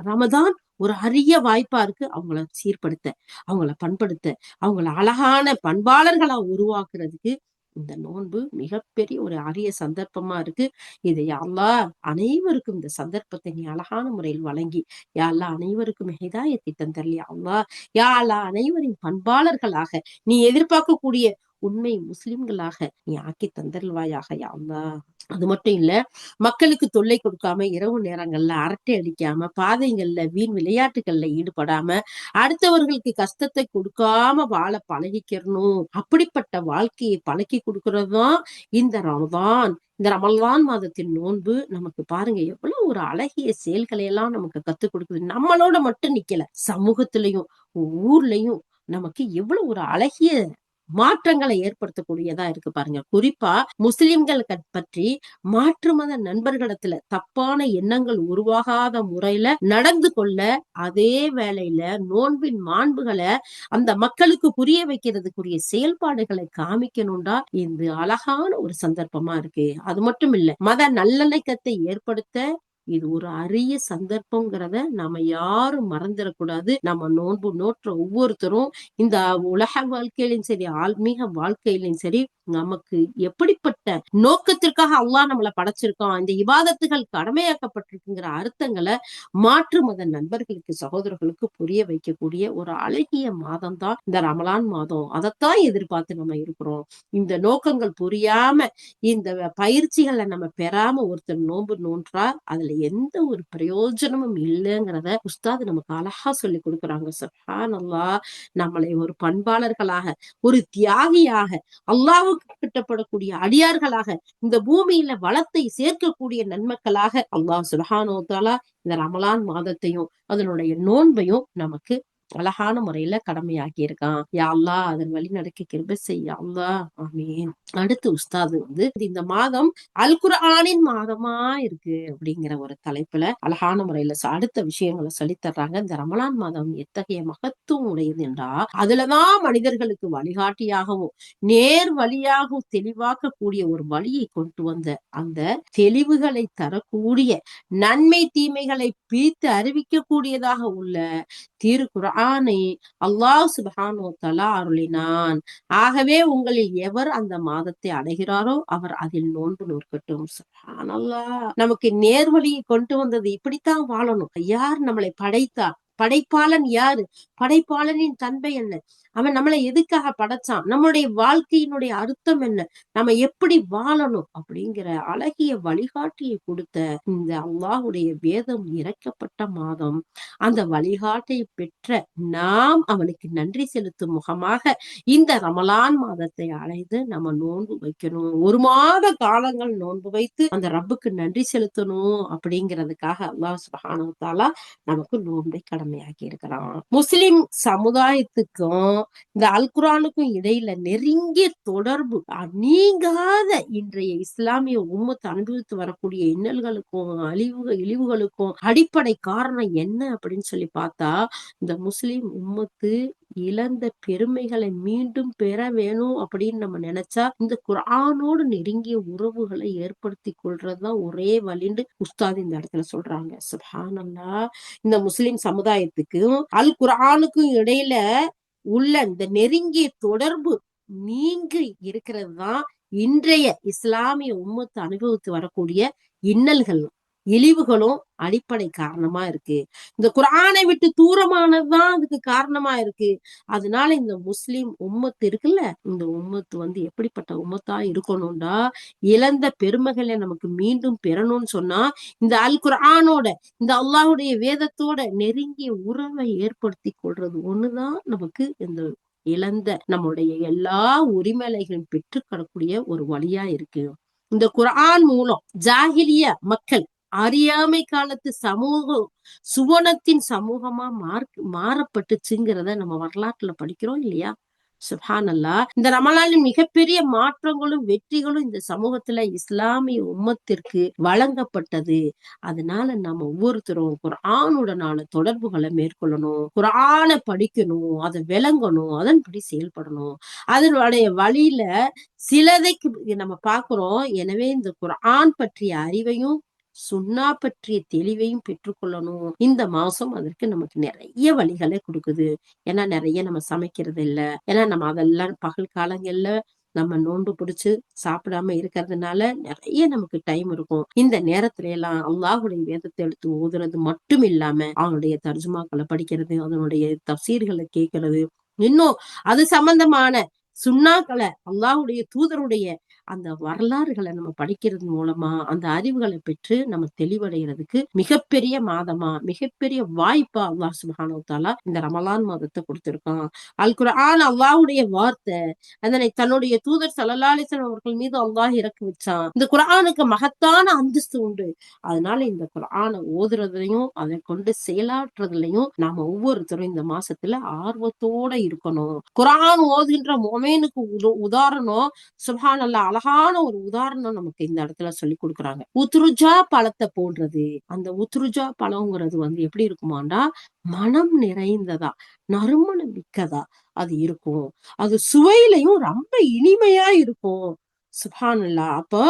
Speaker 2: ரமதான் ஒரு அரிய வாய்ப்பா இருக்கு. அவங்கள சீர்படுத்த, அவங்கள பண்படுத்த, அவங்கள அழகான பண்பாளர்களா உருவாக்குறதுக்கு இந்த நோன்பு மிகப்பெரிய ஒரு அரிய சந்தர்ப்பமா இருக்கு. இதை யா அல்லாஹ் அனைவருக்கும் இந்த சந்தர்ப்பத்தை நீ அழகான முறையில் வழங்கி, யா அல்லாஹ் அனைவருக்கும் ஹிதாயத்தை தந்தருள் யா அல்லாஹ். யா அல்லாஹ் அனைவரின் பண்பாளர்களாக நீ எதிர்பார்க்கக்கூடிய உண்மை முஸ்லிம்களாக நீ ஆக்கி தந்தல்வாயாக யா அல்லாஹ். அது மட்டும் இல்ல, மக்களுக்கு தொல்லை கொடுக்காம, இரவு நேரங்கள்ல அரட்டை அடிக்காம, பாதைகள்ல வீண் விளையாட்டுகள்ல ஈடுபடாம, அடுத்தவர்களுக்கு கஷ்டத்தை கொடுக்காம வாழ பழகிக்கிறணும். அப்படிப்பட்ட வாழ்க்கையை பழக்கி கொடுக்கறதுதான் இந்த ரமதான். இந்த ரமலான் மாதத்தின் நோன்பு நமக்கு பாருங்க எவ்வளவு ஒரு அழகிய செயல்களை எல்லாம் நமக்கு கத்துக் கொடுக்குது. நம்மளோட மட்டும் நிக்கல, சமூகத்திலையும் ஊர்லயும் நமக்கு எவ்வளவு ஒரு அழகிய மாற்றங்களை ஏற்படுத்தக்கூடியதா இருக்கு பாருங்க. குறிப்பா முஸ்லிம்கள் பற்றி மாற்று மத நண்பர்களிடத்துல தப்பான எண்ணங்கள் உருவாகாத முறையில நடந்து கொள்ள, அதே வேளையில நோன்பின் மாண்புகளை அந்த மக்களுக்கு புரிய வைக்கிறதுக்குரிய செயல்பாடுகளை காமிக்கணும்டா இது அழகான ஒரு சந்தர்ப்பமா இருக்கு. அது மட்டும் இல்ல, மத நல்லிணக்கத்தை ஏற்படுத்த இது ஒரு அரிய சந்தர்ப்பங்கிறத நாம யாரும் மறந்துடக்கூடாது. நம்ம நோன்பு நோற்ற ஒவ்வொருத்தரும் இந்த உலக வாழ்க்கையிலும் சரி, ஆன்மீக வாழ்க்கையிலும் சரி, நமக்கு எப்படிப்பட்ட நோக்கத்திற்காக அல்லாஹ் நம்மளை படைச்சிருக்கோம், இந்த இபாதத்துகள் கடமையாக்கப்பட்டிருக்குங்கிற அர்த்தங்களை மாற்று மத நண்பர்களுக்கு, சகோதரர்களுக்கு புரிய வைக்கக்கூடிய ஒரு அழகிய மாதம் தான் இந்த ரமலான் மாதம். அதைத்தான் எதிர்பார்த்து நம்ம இருக்கிறோம். இந்த நோக்கங்கள் புரியாம, இந்த பயிற்சிகளை நம்ம பெறாம ஒருத்தர் நோன்பு நோன்றார், அதுல எந்த ஒரு பிரயோஜனமும் இல்லைங்கிறத உஸ்தாது நமக்கு அழகா சொல்லி கொடுக்குறாங்க. சுப்ஹானல்லாஹ். நம்மளை ஒரு பண்பாளர்களாக, ஒரு தியாகியாக, அல்லாஹ்வுக்கு கிட்டப்படக்கூடிய அடியார்களாக, இந்த பூமியில வளத்தை சேர்க்கக்கூடிய நன்மக்களாக அல்லாஹ் சுப்ஹானஹு வ தஆலா இந்த ரமலான் மாதத்தையும் அதனுடைய நோன்பையும் நமக்கு அழகான முறையில கடமையாக்கி இருக்கான். யா அல்லாஹ் அதன் வழி நடக்க கிருபை செய் யா அல்லாஹ். ஆமீன். அடுத்து உஸ்தாது இந்த மாதம் அல் குர்ஆனின் மாதமா இருக்கு அப்படிங்கிற ஒரு தலைப்புல அழகான முறையில அடுத்த விஷயங்களை சொல்லித் தர்றாங்க. இந்த ரமலான் மாதம் எத்தகைய மகத்துவம் உடையது என்றா, அதுலதான் மனிதர்களுக்கு வழிகாட்டியாகவும் நேர் வழியாகவும் தெளிவாக்கக்கூடிய ஒரு வழியை கொண்டு வந்த அந்த தெளிவுகளை தரக்கூடிய, நன்மை தீமைகளை பிரித்து அறிவிக்கக்கூடியதாக உள்ள திரு குர்ஆனை அல்லாஹ் சுப்ஹானஹு வ தஆலா அருளினான். ஆகவே உங்களில் எவர் அந்த மாதத்தை அடைகிறாரோ அவர் அதில் நோன்பு நோற்கட்டும். சுப்ஹானல்லாஹ். நமக்கு நேர்வழியை கொண்டு வந்தது, இப்படித்தான் வாழணும். யார் நம்மளை படைத்தார்? படைப்பாளன் யாரு? படைப்பாளனின் தன்மை என்ன? அவன் நம்மளை எதுக்காக படைச்சான்? நம்மளுடைய வாழ்க்கையினுடைய அர்த்தம் என்ன? நம்ம எப்படி வாழணும் அப்படிங்கிற அழகிய வழிகாட்டியை கொடுத்த இந்த அல்லாஹ்வுடைய வேதம் இறக்கப்பட்ட மாதம். அந்த வழிகாட்டை பெற்ற நாம் அவனுக்கு நன்றி செலுத்தும் முகமாக இந்த ரமலான் மாதத்தை அடைந்து நம்ம நோன்பு வைக்கணும். ஒரு மாத காலங்கள் நோன்பு வைத்து அந்த ரப்புக்கு நன்றி செலுத்தணும் அப்படிங்கிறதுக்காக அல்லாஹ் சுப்ஹானஹு வ தஆலா நமக்கு நோன்பை கடமையாக்கி இருக்கிறான். முஸ்லிம் சமுதாயத்துக்கும் இந்த அல் குர்ஆனுக்கும் இடையில நெருங்கிய தொடர்பு, நீங்காத இன்றைய இஸ்லாமிய உம்மத்து அனுபவித்து வரக்கூடிய இன்னல்களுக்கும் இழிவுகளுக்கும் அடிப்படை காரணம் என்ன அப்படின்னு சொல்லி பார்த்தா, இந்த முஸ்லிம் உம்மத்து இழந்த பெருமைகளை மீண்டும் பெற வேணும் அப்படின்னு நம்ம நினைச்சா இந்த குர்ஆனோடு நெருங்கிய உறவுகளை ஏற்படுத்தி கொள்றதுதான் ஒரே வழின்னு உஸ்தாத் இந்த இடத்துல சொல்றாங்க. சுப்ஹானல்லாஹ். இந்த முஸ்லிம் சமுதாயத்துக்கும் அல் குர்ஆனுக்கும் இடையில உள்ள இந்த நெருங்கிய தொடர்பு நீங்கி இருக்கிறது தான் இன்றைய இஸ்லாமிய உம்மத்து அனுபவித்து வரக்கூடிய இன்னல்கள், இழிவுகளும் அடிப்படை காரணமா இருக்கு. இந்த குர்ஆனை விட்டு தூரமானதுதான் அதுக்கு காரணமா இருக்கு. அதனால இந்த முஸ்லிம் உம்மத்து இருக்குல்ல, இந்த உம்மத்து எப்படிப்பட்ட உம்மத்தா இருக்கணும்டா, இழந்த பெருமைகளை நமக்கு மீண்டும் பெறணும்னு சொன்னா இந்த அல் குர்ஆனோட, இந்த அல்லாஹ்வுடைய வேதத்தோட நெருங்கிய உறவை ஏற்படுத்தி கொள்றது ஒண்ணுதான் நமக்கு இந்த இழந்த நம்முடைய எல்லா உரிமைகளையும் பெற்றுக்கொள்ளக்கூடிய ஒரு வழியா இருக்கு. இந்த குர்ஆன் மூலம் ஜாஹிலிய மக்கள் அறியாமை காலத்து சமூகம் சுவனத்தின் சமூகமா மாறப்பட்டுச்சுங்கிறத நம்ம வரலாற்றுல படிக்கிறோம் இல்லையா? சுப்ஹானல்லாஹ். இந்த ரமலானின் மிகப்பெரிய மாற்றங்களும் வெற்றிகளும் இந்த சமூகத்துல இஸ்லாமிய உம்மத்திற்கு வழங்கப்பட்டது. அதனால நம்ம ஒவ்வொருத்தரும் குர்ஆனுடனான தொடர்புகளை மேற்கொள்ளணும், குர்ஆனை படிக்கணும், அதை விளங்கணும், அதன்படி செயல்படணும். அதனுடைய வழியில சிலதைக்கு நம்ம பார்க்கிறோம். எனவே இந்த குர்ஆன் பற்றிய அறிவையும் சுன்னா பற்றிய தெளிவையும் பெற்றுக்கொள்ளணும். இந்த மாசம் அதற்கு நமக்கு நிறைய வழிகளை கொடுக்குது. ஏன்னா நிறைய நம்ம சமைக்கிறது இல்ல, ஏன்னா நம்ம அதெல்லாம் பகல் காலங்கள்ல நம்ம நோன்பு பிடிச்சு சாப்பிடாம இருக்கிறதுனால நிறைய நமக்கு டைம் இருக்கும். இந்த நேரத்துல எல்லாம் அல்லாஹ்வுடைய வேதத்தை எடுத்து ஓதுறது மட்டும் இல்லாம அவனுடைய தர்ஜுமாக்களை படிக்கிறது, அதனுடைய தஃசீர்களை கேட்கறது, இன்னும் அது சம்பந்தமான சுண்ணாக்களை, அல்லாஹ்வுடைய தூதருடைய அந்த வரலாறுகளை நம்ம படிக்கிறது மூலமா அந்த அறிவுகளை பெற்று நம்ம தெளிவடைகிறதுக்கு மிகப்பெரிய மாதமா, மிகப்பெரிய வாய்ப்பா அல்லாஹ் சுப்ஹானஹு வ தஆலா இந்த ரமலான் மாதத்தை கொடுத்திருக்கான். அல் குர்ஆன் அல்லாஹ்வுடைய வார்த்தை. அதனை தன்னுடைய தூதர் ஸல்லல்லாஹு அலைஹி வஸல்லம் அவர்கள் மீது அல்லாஹ் இறக்கி வச்சான். இந்த குர்ஆனுக்கு மகத்தான அந்தஸ்து உண்டு. அதனால இந்த குர்ஆனை ஓதுறதுலயும் அதை கொண்டு செயலாற்றுறதுலயும் நாம ஒவ்வொருத்தரும் இந்த மாசத்துல ஆர்வத்தோட இருக்கணும். குர்ஆன் ஓதுகின்ற மொமீனுக்கு உதாரணம் சுப்ஹானல்லாஹ், அழகான ஒரு உதாரணம் நமக்கு இந்த இடத்துல சொல்லி கொடுக்குறாங்க. உத்ருஜா பழத்தை போன்றது. அந்த உத்ருஜா பழங்கிறது எப்படி இருக்குமாண்டா, மனம் நிறைந்ததா, நறுமணம் மிக்கதா அது இருக்கும். அது சுவையிலையும் ரொம்ப இனிமையா இருக்கும். சுப்ஹானல்லாஹ். அப்போ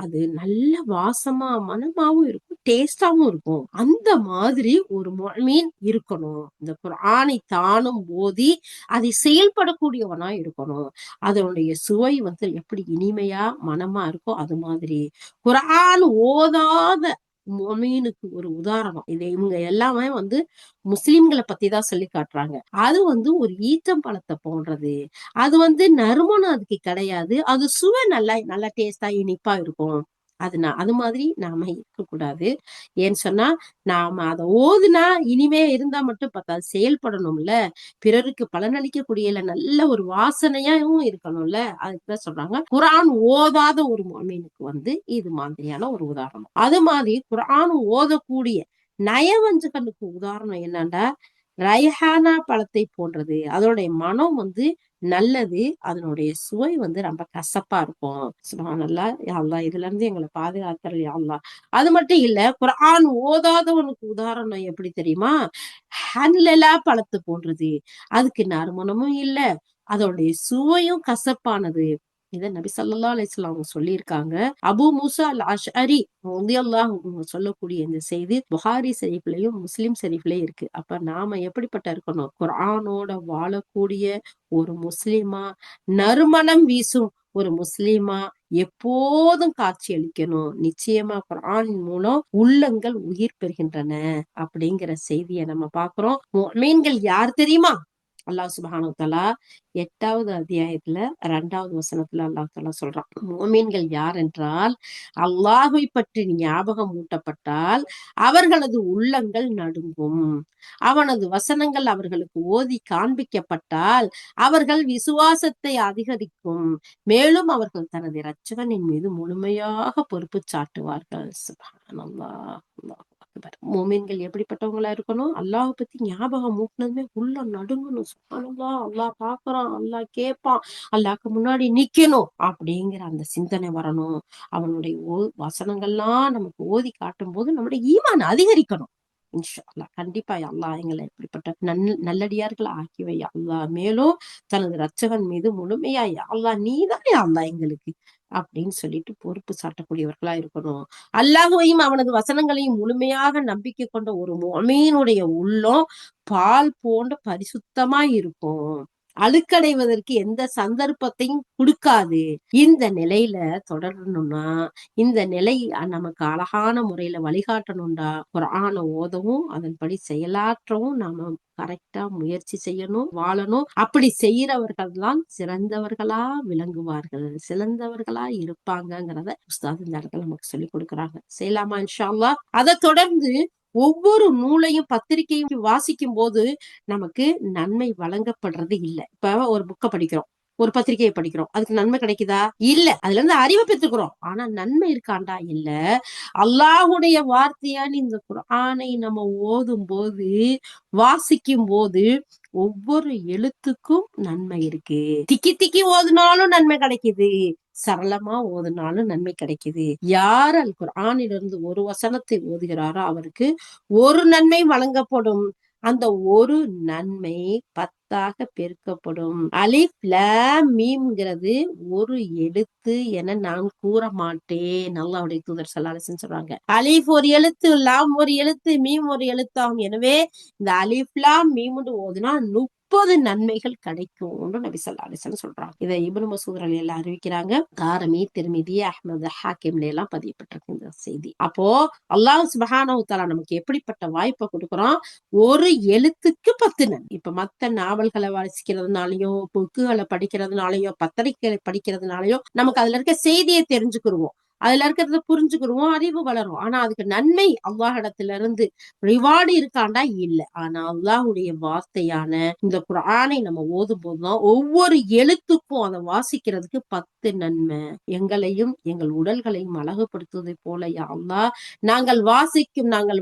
Speaker 2: அது நல்ல வாசமா மனமாவும் இருக்கும், டேஸ்டாவும் இருக்கும். அந்த மாதிரி ஒரு முஃமின் இருக்கணும். இந்த குர்ஆனை தானும் ஓதி அதை செயல்படக்கூடியவனா இருக்கணும். அதனுடைய சுவை எப்படி இனிமையா மனமா இருக்கோ அது மாதிரி குர்ஆன் ஓதாத முஃமினுக்கு ஒரு உதாரணம். இவங்க எல்லாமே முஸ்லிம்களை பத்தி தான் சொல்லி காட்டுறாங்க. அது ஒரு ஈச்சம்பழத்தை போன்றது. அது நறுமணம் அதுக்கு கிடையாது. அது சுவை நல்லா நல்லா டேஸ்டா இனிப்பா இருக்கும். அது மாதிரி நாம இருக்கக்கூடாது. ஏன்னு சொன்னா, நாம அதை ஓதுனா இனிமே இருந்தா மட்டும் பத்தாது, செயல்படணும்ல. பிறருக்கு பலனளிக்கக்கூடிய நல்ல ஒரு வாசனையாவும் இருக்கணும்ல. அதுக்குதான் சொல்றாங்க, குர்ஆன் ஓதாத ஒரு முஃமினுக்கு இது மாதிரியான ஒரு உதாரணம். அது மாதிரி குர்ஆன் ஓதக்கூடிய நயவஞ்சகனுக்கு உதாரணம் என்னன்னா, ரைஹானா பழத்தை போன்றது. அதனுடைய மனம் நல்லது. அதனுடைய சுவை ரொம்ப கசப்பா இருக்கும். சுப்ஹானல்லாஹ். யா அல்லாஹ், இதுல இருந்து எங்களை பாதுகாத்தல் யா அல்லாஹ். அது மட்டும் இல்ல, குர்ஆன் ஓதாதவனுக்கு உதாரணம் எப்படி தெரியுமா? ஹன்லலா பழத்தை போன்றது. அதுக்கு நறுமணமும் இல்ல, அதோடைய சுவையும் கசப்பானது. இத நபி ஸல்லல்லாஹு அலைஹி வஸல்லம் அவங்க சொல்லியிருக்காங்க. அபூ மூஸா அல் அஷ்அரி ரலியல்லாஹு அன்ஹு சொல்லக்கூடிய இந்த செய்தி புகாரி ஷரீஃப்லயும் முஸ்லிம் ஷரீஃப்லயும் இருக்கு. அப்ப நாம எப்படிப்பட்ட இருக்கணும்? குர்ஆனோட வாழக்கூடிய ஒரு முஸ்லிமா, நறுமணம் வீசும் ஒரு முஸ்லிமா எப்போதும் காட்சி அளிக்கணும். நிச்சயமா குர்ஆனின் மூலம் உள்ளங்கள் உயிர் பெறுகின்றன அப்படிங்கிற செய்தியை நம்ம பார்க்கிறோம். முஃமின்கள் யார் தெரியுமா? அல்லாஹ் சுப்ஹானஹு வ தஆலா 8வது அத்தியாயத்துல 2வது வசனத்துல அல்லாஹ் தஆலா சொல்றான், முஃமின்கள் யார் என்றால், அல்லாஹ்வை பற்றி ஞாபகம் ஊட்டப்பட்டால் அவர்களது உள்ளங்கள் நடுங்கும். அவனது வசனங்கள் அவர்களுக்கு ஓதி காண்பிக்கப்பட்டால் அவர்கள் விசுவாசத்தை அதிகரிக்கும். மேலும் அவர்கள் தனது இரட்சகனின் மீது முழுமையாக பொறுப்பு சாட்டுவார்கள். சுப்ஹானல்லாஹ். அல்லாஹ் அக்பர். முஃமின்கள் எப்படிப்பட்டவங்களா இருக்கணும்? அல்லாஹ் பத்தி ஞாபகம் ஊட்டினதுமே உள்ள நடுங்கணும். சுப்ஹானல்லாஹ், அல்லாஹ் பாக்குறான், அல்லாஹ் கேட்பான், அல்லாஹ்க்கு முன்னாடி நிக்கணும் அப்படிங்கிற அந்த சிந்தனை வரணும். அவனுடைய வசனங்கள்லாம் நமக்கு ஓதி காட்டும் போது நம்முடைய ஈமான் அதிகரிக்கணும். இன்ஷா அல்லாஹ். கண்டிப்பா யா அல்லாஹ் எங்களை இப்படிப்பட்ட நல்லடியார்கள் ஆக்கி வை யா அல்லாஹ். மேலும் தனது இரட்சகன் மீது முழுமையா யா அல்லாஹ் நீதான் யா அல்லாஹ் எங்களுக்கு அப்படின்னு சொல்லிட்டு பொறுப்பு சாட்டக்கூடியவர்களா இருக்கணும். அல்லாஹ்வையும் அவனது வசனங்களையும் முழுமையாக நம்பிக்கை கொண்ட ஒரு முஃமினுடைய உள்ளம் பால் போன்ற பரிசுத்தமா இருக்கும். அழுக்கடைவதற்கு எந்த சந்தர்ப்பத்தையும் கொடுக்காது. இந்த நிலையில தொடரணும்னா, இந்த நிலை நமக்கு அழகான முறையில வழிகாட்டணும்டா, குர்ஆனை ஓதவும் அதன்படி செயலாற்றவும் நாம கரெக்டா முயற்சி செய்யணும், வாழணும். அப்படி செய்யறவர்கள் தான் சிறந்தவர்களா விளங்குவார்கள், சிறந்தவர்களா இருப்பாங்கங்கிறத உஸ்தாத் இந்த இடத்துல நமக்கு சொல்லி கொடுக்குறாங்க. செய்யலாமா இன்ஷா அல்லாஹ்? அதை தொடர்ந்து ஒவ்வொரு நூலையும் பத்திரிகையும் வாசிக்கும் போது நமக்கு நன்மை வழங்கப்படுறது இல்ல. இப்ப ஒரு புக்க படிக்கிறோம், ஒரு பத்திரிகையை படிக்கிறோம், அதுக்கு நன்மை கிடைக்குதா? இல்ல. அதுல இருந்து அறிவை பெற்றுக்கிறோம், ஆனா நன்மை இருக்காண்டா? இல்ல. அல்லாஹுடைய வார்த்தையான இந்த குர்ஆனை நம்ம ஓதும் போது, வாசிக்கும் போது ஒவ்வொரு எழுத்துக்கும் நன்மை இருக்கு. திக்கி திக்கி ஓதுனாலும் நன்மை கிடைக்குது, சரளமா ஓதுனாலும் நன்மை கிடைக்குது. யார் அல் குர்ஆனிலிருந்து ஒரு வசனத்தை ஓதுகிறாரோ அவருக்கு ஒரு நன்மை வழங்கப்படும். அந்த ஒரு நன்மை 10ஆக பெருக்கப்படும். அலிஃப் லாம் மீம்ங்கிறது ஒரு எழுத்து என நான் கூற மாட்டேன். அல்லாஹ்வுடைய தூதர் ஸல்லல்லாஹு அலைஹி வஸல்லம் சொல்றாங்க. அலிஃப் ஒரு எழுத்து, லாம் ஒரு எழுத்து, மீம் ஒரு எழுத்தாகும். எனவே இந்த அலிஃப் லாம் மீம்னு ஓதுனா 30 நன்மைகள் கிடைக்கும்னு நபி ஸல்லல்லாஹு அலைஹி வஸல்லம் சொல்றாங்க. இதை இப்னு மசூத் ரலியல்லாஹு அறிவிக்கிறாங்க. தாரமி, திர்மிதி, அஹ்மது, ஹாக்கிம்ல எல்லாம் பதியப்பட்டிருக்கு இந்த செய்தி. அப்போ அல்லாஹ் சுப்ஹானஹு வ தஆலா நமக்கு எப்படிப்பட்ட வாய்ப்பை கொடுக்குறோம்? ஒரு எழுத்துக்கு 10 நன்மை. இப்ப மத்த நாவல்களை வாசிக்கிறதுனாலயோ, புக்குகளை படிக்கிறதுனாலயோ, பத்திரிகைகளை படிக்கிறதுனாலயோ நமக்கு அதுல இருக்க செய்தியை தெரிஞ்சுக்கிருவோம், அதுல இருக்கிறத புரிஞ்சுக்கிருவோம், அறிவு வளரும். ஆனா அதுக்கு நன்மை அல்லாஹ்விடத்துல இருந்து ரிவார்டு இருக்காண்டா இல்ல. ஆனா அல்லாஹ்வுடைய வார்த்தையான இந்த குர்ஆனை நம்ம ஓதும் போதுதான் ஒவ்வொரு எழுத்துக்கும் அதை வாசிக்கிறதுக்கு 10 நன்மை. எங்களையும் எங்கள் உடல்களையும் அழகுபடுத்துவதை போல யா அல்லாஹ் நாங்கள்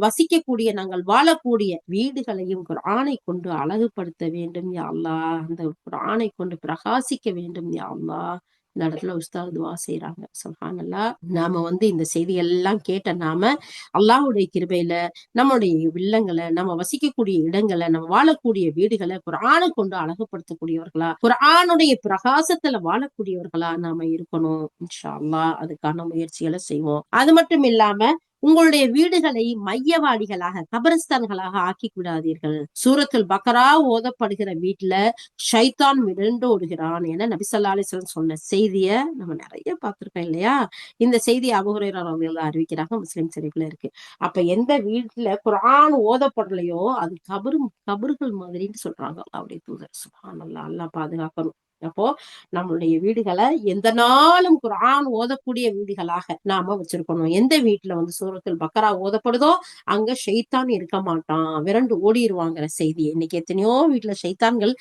Speaker 2: வசிக்கக்கூடிய, நாங்கள் வாழக்கூடிய வீடுகளையும் குர்ஆனை கொண்டு அழகுபடுத்த வேண்டும் யா அல்லாஹ். அந்த குர்ஆனை கொண்டு பிரகாசிக்க வேண்டும் யா அல்லாஹ். இந்த இடத்துல உஸ்தாத் துஆ செய்யறாங்க. சுப்ஹானல்லாஹ். நாம இந்த செய்தியெல்லாம் கேட்ட நாம அல்லாஹ்வுடைய கிருபையில நம்முடைய இல்லங்களை, நம்ம வசிக்கக்கூடிய இடங்களை, நம்ம வாழக்கூடிய வீடுகளை குர்ஆனை கொண்டு அழகுபடுத்தக்கூடியவர்களா, குர்ஆனுடைய பிரகாசத்துல வாழக்கூடியவர்களா நாம இருக்கணும். இன்ஷா அல்லாஹ் அதுக்கான முயற்சிகளை செய்வோம். அது மட்டும் இல்லாம உங்களுடைய வீடுகளை மையவாடிகளாக, கபரஸ்தான்களாக ஆக்கி விடாதீர்கள். சூரத்துல் பக்ரா ஓதப்படுகிற வீட்டுல ஷைத்தான் விரண்டோடுகிறான் என நபி ஸல்லல்லாஹு அலைஹி வஸல்லம் சொன்ன செய்திய நம்ம நிறைய பார்த்திருக்கோம் இல்லையா? இந்த செய்தி அபூ ஹுரைரா ரலியல்லாஹு அறிவிக்கிறாங்க. முஸ்லிம் ஷரீஃப்ல இருக்கு. அப்ப எந்த வீட்டுல குர்ஆன் ஓதப்படலையோ அது கபறுகள் மாதிரின்னு சொல்றாங்க அல்லாஹ்வுடைய தூதர். சுப்ஹானல்லாஹ். அல்லாஹ் பாதுகாக்கணும். அப்போ நம்மளுடைய வீடுகளை எந்த நாளும் குர்ஆன் ஓதக்கூடிய வீடுகளாக நாம வச்சிருக்கணும். எந்த வீட்டுல சூரத்துல் பக்ரா ஓதப்படுதோ அங்க ஷைத்தான் இருக்க மாட்டான், விரண்டு ஓடிடுவாங்கிற செய்தி. இன்னைக்கு எத்தனையோ வீட்டுல ஷைத்தான்கள்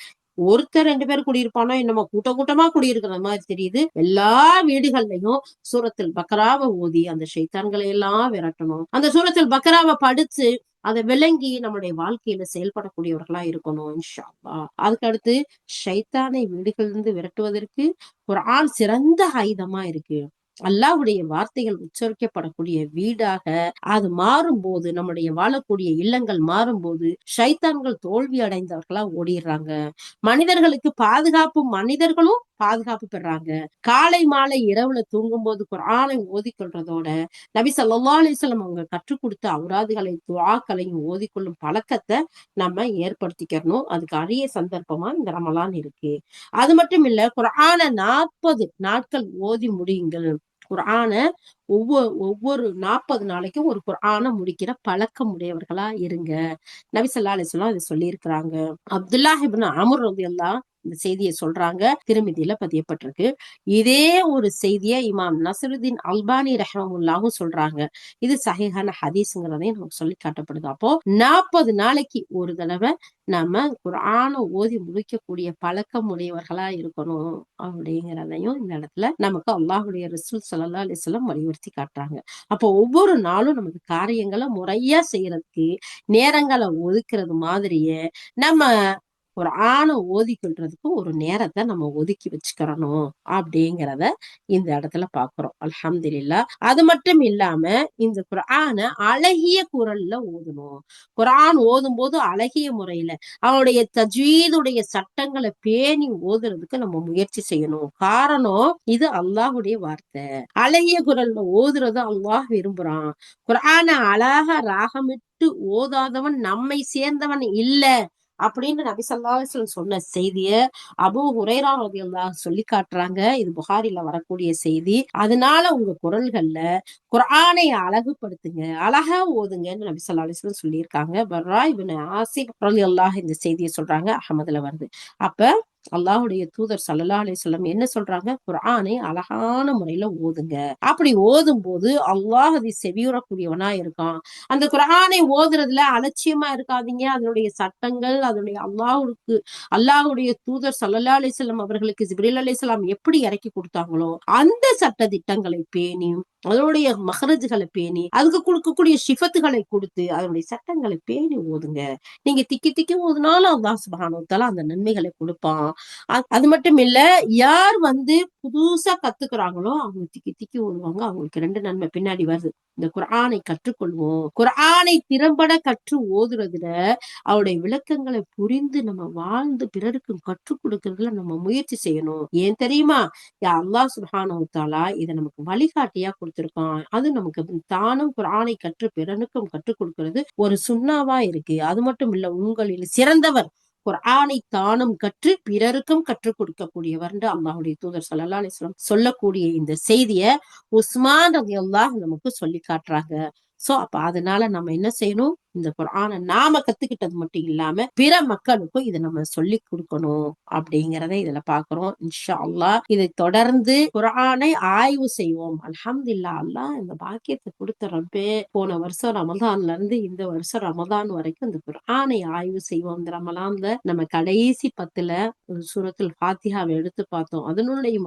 Speaker 2: ஒருத்தர் 2 பேர் குடியிருப்பானோ என்னமோ கூட்டம் கூட்டமா குடியிருக்கிற மாதிரி தெரியுது. எல்லா வீடுகள்லயும் சூரத்துல் பக்ராவை ஓதி அந்த ஷைத்தான்களை எல்லாம் விரட்டணும். அந்த சூரத்துல் பக்ராவை படிச்சு அதை விளங்கி நம்முடைய வாழ்க்கையில செயல்படக்கூடியவர்களா இருக்கணும் இன்ஷா அல்லாஹ். அதுக்கு அடுத்து ஷைத்தானை வீடுகளிலிருந்து விரட்டுவதற்கு குர்ஆன் சிறந்த ஆயுதமா இருக்கு. அல்லாஹ்வுடைய வார்த்தைகள் உச்சரிக்கப்படக்கூடிய வீடாக அது மாறும்போது, நம்முடைய வாழக்கூடிய இல்லங்கள் மாறும்போது ஷைத்தான்கள் தோல்வி அடைந்தவர்களா ஓடிடுறாங்க. மனிதர்களுக்கு மனிதர்களும் பாதுகாப்பு பெறாங்க. காலை மாலை இரவுல தூங்கும் போது குர்ஆனை ஓதிக்கொள்றதோட நபி ஸல்லல்லாஹு அலைஹி வஸல்லம் அவங்க கற்றுக் கொடுத்த அவுராதுகளை, துஆக்களையும் ஓதிக்கொள்ளும் பழக்கத்தை நம்ம ஏற்படுத்திக்கணும். அதுக்கு அரிய சந்தர்ப்பமா இந்த ரமலான் இருக்கு. அது மட்டும் இல்ல, குர்ஆனை 40 நாட்கள் ஓதி முடியுங்கள். குர்ஆன ஒவ்வொரு 40 நாளைக்கும் ஒரு குர்ஆனை முடிக்கிற பழக்கம் உடையவர்களா இருங்க. நபி ஸல்லல்லாஹு அலைஹி வஸல்லம் அதை சொல்லி இருக்கிறாங்க. அப்துல்லாஹ் இப்னு அம்ர் ரலியல்லாஹு இந்த செய்தியை சொல்றாங்க. திருமிதியில பதியப்பட்டிருக்கு. இதே ஒரு செய்தியை இமாம் நஸ்ருதீன் அல்பானி ரஹ்மத்துல்லாஹு சொல்றாங்க. இது சஹீஹான ஹதீஸ்ங்கிறதையும் நமக்கு சொல்லி காட்டப்படுது. அப்போ 40 நாளைக்கு ஒரு தடவை நாம குர்ஆனை ஓதி முடிக்கக்கூடிய பழக்கம் உடையவர்களா இருக்கணும் அப்படிங்கிறதையும் இந்த இடத்துல நமக்கு அல்லாஹ்வுடைய ரசூல் ஸல்லல்லாஹு அலைஹி வஸல்லம் வலியுறுத்தி காட்டுறாங்க. அப்போ ஒவ்வொரு நாளும் நமக்கு காரியங்களை முறையா செய்யறதுக்கு நேரங்களை ஒதுக்குறது மாதிரியே நம்ம குர்ஆனை ஓதிக்கொள்றதுக்கு ஒரு நேரத்தை நம்ம ஒதுக்கி வச்சுக்கிறணும் அப்படிங்கிறத இந்த இடத்துல பாக்குறோம். அல்ஹம்துலில்லாஹ். அது மட்டும் இல்லாம இந்த குர்ஆனை அழகிய குரல்ல ஓதணும். குர்ஆன் ஓதும் போது அழகிய முறையில அவனுடைய தஜ்வீதுடைய சட்டங்களை பேணி ஓதுறதுக்கு நம்ம முயற்சி செய்யணும். காரணம் இது அல்லாஹ்வுடைய வார்த்தை. அழகிய குரல்ல ஓதுறது அல்லாஹ் விரும்புறான். குர்ஆனை அழகா ராகமிட்டு ஓதாதவன் நம்மை சேர்ந்தவன் இல்ல அப்படின்னு நபி ஸல்லல்லாஹு அலைஹி வஸல்லம் சொன்ன செய்திய அபூ ஹுரைரா ரலியல்லாஹு சொல்லி காட்டுறாங்க. இது புகாரில வரக்கூடிய செய்தி. அதனால உங்க குரல்கள்ல குர்ஆனை அழகுபடுத்துங்க, அழகா ஓதுங்கன்னு நபி ஸல்லல்லாஹு அலைஹி வஸல்லம் சொல்லியிருக்காங்க. பர்ரா இப்னு ஆசிப் ரலியல்லாஹு இந்த செய்தியை சொல்றாங்க. அஹ்மதுல வருது. அப்ப அல்லாஹ்வுடைய தூதர் ஸல்லல்லாஹு அலைஹி வஸல்லம் என்ன சொல்றாங்க? குர்ஆனை அழகான முறையில ஓதுங்க. அப்படி ஓதும் போது அல்லாஹ் அதை செவியுறக்கூடியவனா இருக்கான். அந்த குர்ஆனை ஓதுறதுல அலட்சியமா இருக்காதீங்க. அதனுடைய சட்டங்கள், அதனுடைய அல்லாஹ்வுடைய தூதர் ஸல்லல்லாஹு அலைஹி வஸல்லம் அவர்களுக்கு ஜிப்ரீல் அலைஹிஸ்ஸலாம் எப்படி இறக்கி கொடுத்தாங்களோ அந்த சட்ட திட்டங்களை பேணி, அதனுடைய மஹ்ரஜ்களை பேணி, அதுக்கு கொடுக்கக்கூடிய சிஃபத்துகளை கொடுத்து, அதனுடைய சட்டங்களை பேணி ஓதுங்க. நீங்க திக்கி திக்கி ஓதுனாலும் அல்லாஹ் சுப்ஹானஹு வ தஆலா அந்த நன்மைகளை கொடுப்பான். அது மட்டும் இல்ல, யார் புதுசா கத்துக்கிறாங்களோ அவங்க திக்கி திக்கி ஓதுவாங்க. அவங்களுக்கு 2 நன்மை பின்னாடி வருது. இந்த குர்ஆனை கற்றுக்கொள்வோம். குர்ஆனை திறம்பட கற்று ஓதுறதுல அவருடைய விளக்கங்களை புரிந்து நம்ம வாழ்ந்து பிறருக்கு கற்றுக் கொடுக்கறதுல நம்ம முயற்சி செய்யணும். ஏன் தெரியுமா? அல்லாஹ் சுப்ஹானஹு வ தஆலா இதை நமக்கு வழிகாட்டியா கொடுத்திருக்கான். அது நமக்கு தானும் குர்ஆனை கற்று பிறனுக்கும் கற்றுக் கொடுக்கிறது ஒரு சுன்னாவா இருக்கு. அது மட்டும் இல்ல, உங்களில் சிறந்தவர் குர்ஆனை தானும் கற்று பிறருக்கும் கற்றுக் கொடுக்கக்கூடியவர் என்று அல்லாஹ்வுடைய தூதர் ஸல்லல்லாஹு அலைஹி வஸல்லம் சொல்லக்கூடிய இந்த செய்திய உஸ்மான் ரலியல்லாஹு நமக்கு சொல்லி காட்டுறாங்க. சோ அப்ப அதனால நம்ம என்ன செய்யணும், இந்த குர்ஆனை நாம கத்துக்கிட்டது மட்டும் இல்லாம பிற மக்களுக்கும் இதை நம்ம சொல்லி கொடுக்கணும் அப்படிங்கறத இதுல பாக்குறோம். இன்ஷா அல்லாஹ் இதை தொடர்ந்து குர்ஆனை ஆய்வு செய்வோம். அல்ஹம்துலில்லாஹ், அல்லாஹ் இந்த பாக்கியத்தை கொடுத்த ரப்பே, போன வருஷம் ரமதான்ல இருந்து இந்த வருஷம் ரமதான் வரைக்கும் இந்த குர்ஆனை ஆய்வு செய்வோம். இந்த ரமலான்ல நம்ம கடைசி 10ல சூரத்துல் ஃபாத்திஹாவை எடுத்து பார்த்தோம்.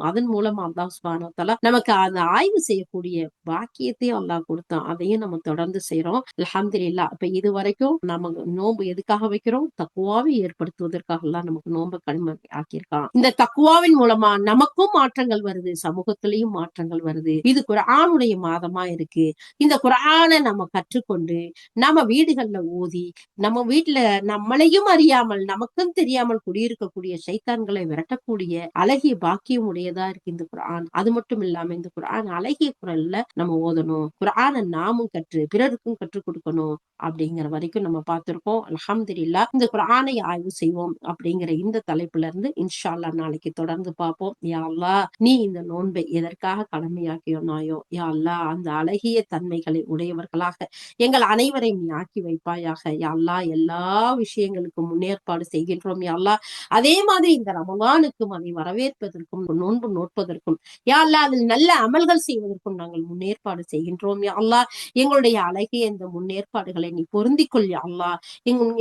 Speaker 2: அதன் மூலமா அல்லாஹ் சுப்ஹானஹு வ தஆலா நமக்கு அந்த ஆய்வு செய்யக்கூடிய பாக்கியத்தையும் அல்லாஹ் கொடுத்தான். அதையும் நம்ம தொடர்ந்து செய்யறோம். அல்ஹம்துலில்லாஹ். இப்ப இது வரைக்கும் நம்ம நோன்பு எதுக்காக வைக்கிறோம்? தக்குவாவை ஏற்படுத்துவதற்காக எல்லாம் நமக்கு நோன்பு கடிமை ஆக்கியிருக்கான். இந்த தக்குவாவின் மூலமா நமக்கும் மாற்றங்கள் வருது, சமூகத்திலையும் மாற்றங்கள் வருது. இது குர்ஆனுடைய மாதமா இருக்கு. இந்த குர்ஆனை நம்ம கற்றுக்கொண்டு நம்ம வீடுகள்ல ஓதி நம்ம வீட்டுல நம்மளையும் அறியாமல் நமக்கும் தெரியாமல் குடியிருக்கக்கூடிய சைத்தான்களை விரட்டக்கூடிய அழகிய பாக்கியம் உடையதா இருக்கு இந்த குர்ஆன். அது மட்டும் இல்லாம இந்த குர்ஆன் அழகிய குரல்ல நம்ம ஓதணும். குர்ஆனை நாமும் கற்று பிறருக்கும் கற்றுக் கொடுக்கணும் அப்படிங்கிற வரைக்கும் நம்ம பார்த்திருக்கோம். அல்ஹம்துலில்லாஹ். இந்த குர்ஆனை ஆய்வு செய்வோம் அப்படிங்கிற இந்த தலைப்புல இருந்து இன்ஷா அல்லாஹ் நாளைக்கு தொடர்ந்து பார்ப்போம். யா அல்லாஹ், நீ இந்த நோன்பை எதற்காக கடமையாக்கினாயோ யா அல்லாஹ், அந்த அழகிய தன்மைகளை உடையவர்களாக எங்கள் அனைவரையும் நீ ஆக்கி வைப்பாயாக. யா அல்லாஹ், எல்லா விஷயங்களுக்கும் முன்னேற்பாடு செய்கின்றோம் யா அல்லாஹ். அதே மாதிரி இந்த ரமலானுக்கும் அதை வரவேற்பதற்கும் நோன்பு நோட்பதற்கும் யா அல்லாஹ் அதில் நல்ல அமல்கள் செய்வதற்கும் நாங்கள் முன்னேற்பாடு செய்கின்றோம் யா அல்லாஹ். எங்களுடைய அழகிய இந்த முன்னேற்பாடுகளை நீ பொருந்திக்கொள் யா அல்லாஹ்.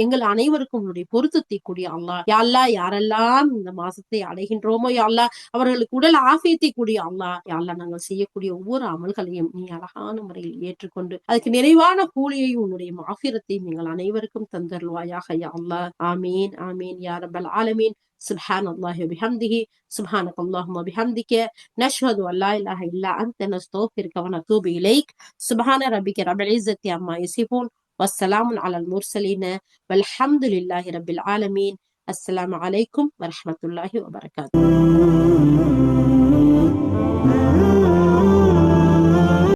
Speaker 2: எங்கள் அனைவருக்கும் உன்னுடைய பொருத்தத்தை கூடிய அல்லாஹ். யா அல்லாஹ், யாரெல்லாம் இந்த மாசத்தை அடைகின்றோமோ யா அல்லாஹ், அவர்களுக்கு உடல் ஆஃபியத்தை கூடிய அல்லாஹ். யா அல்லாஹ், நாங்கள் செய்யக்கூடிய ஒவ்வொரு அமல்களையும் நீ அழகான முறையில் ஏற்றுக்கொண்டு அதுக்கு நிறைவான கூலியையும் உன்னுடைய மாஃபிரத்தையும் எங்கள் அனைவருக்கும் தந்தருள்வாயாக யா அல்லாஹ். ஆமீன் ஆமீன் யா ரப்பல் ஆலமீன். சுப்ஹானல்லாஹி வ பிஹம்திஹி, சுப்ஹானக்கல்லாஹும்ம வ பிஹம்திக, நஷ்ஹது அன் லா இலாஹ இல்லா அன்த, நஸ்தக்ஃபிருக வ நதூபு இலைக். சுப்ஹான ரப்பிக ரப்பில் இஸ்ஸத்தி அம்மா யசிஃபூன், வஸ்ஸலாமுன் அலல் முர்ஸலீன, வல்ஹம்துலில்லாஹி ரப்பில் ஆலமீன். அஸ்ஸலாமு அலைக்கும் வ ரஹ்மத்துல்லாஹி வ பரகாத்துஹு.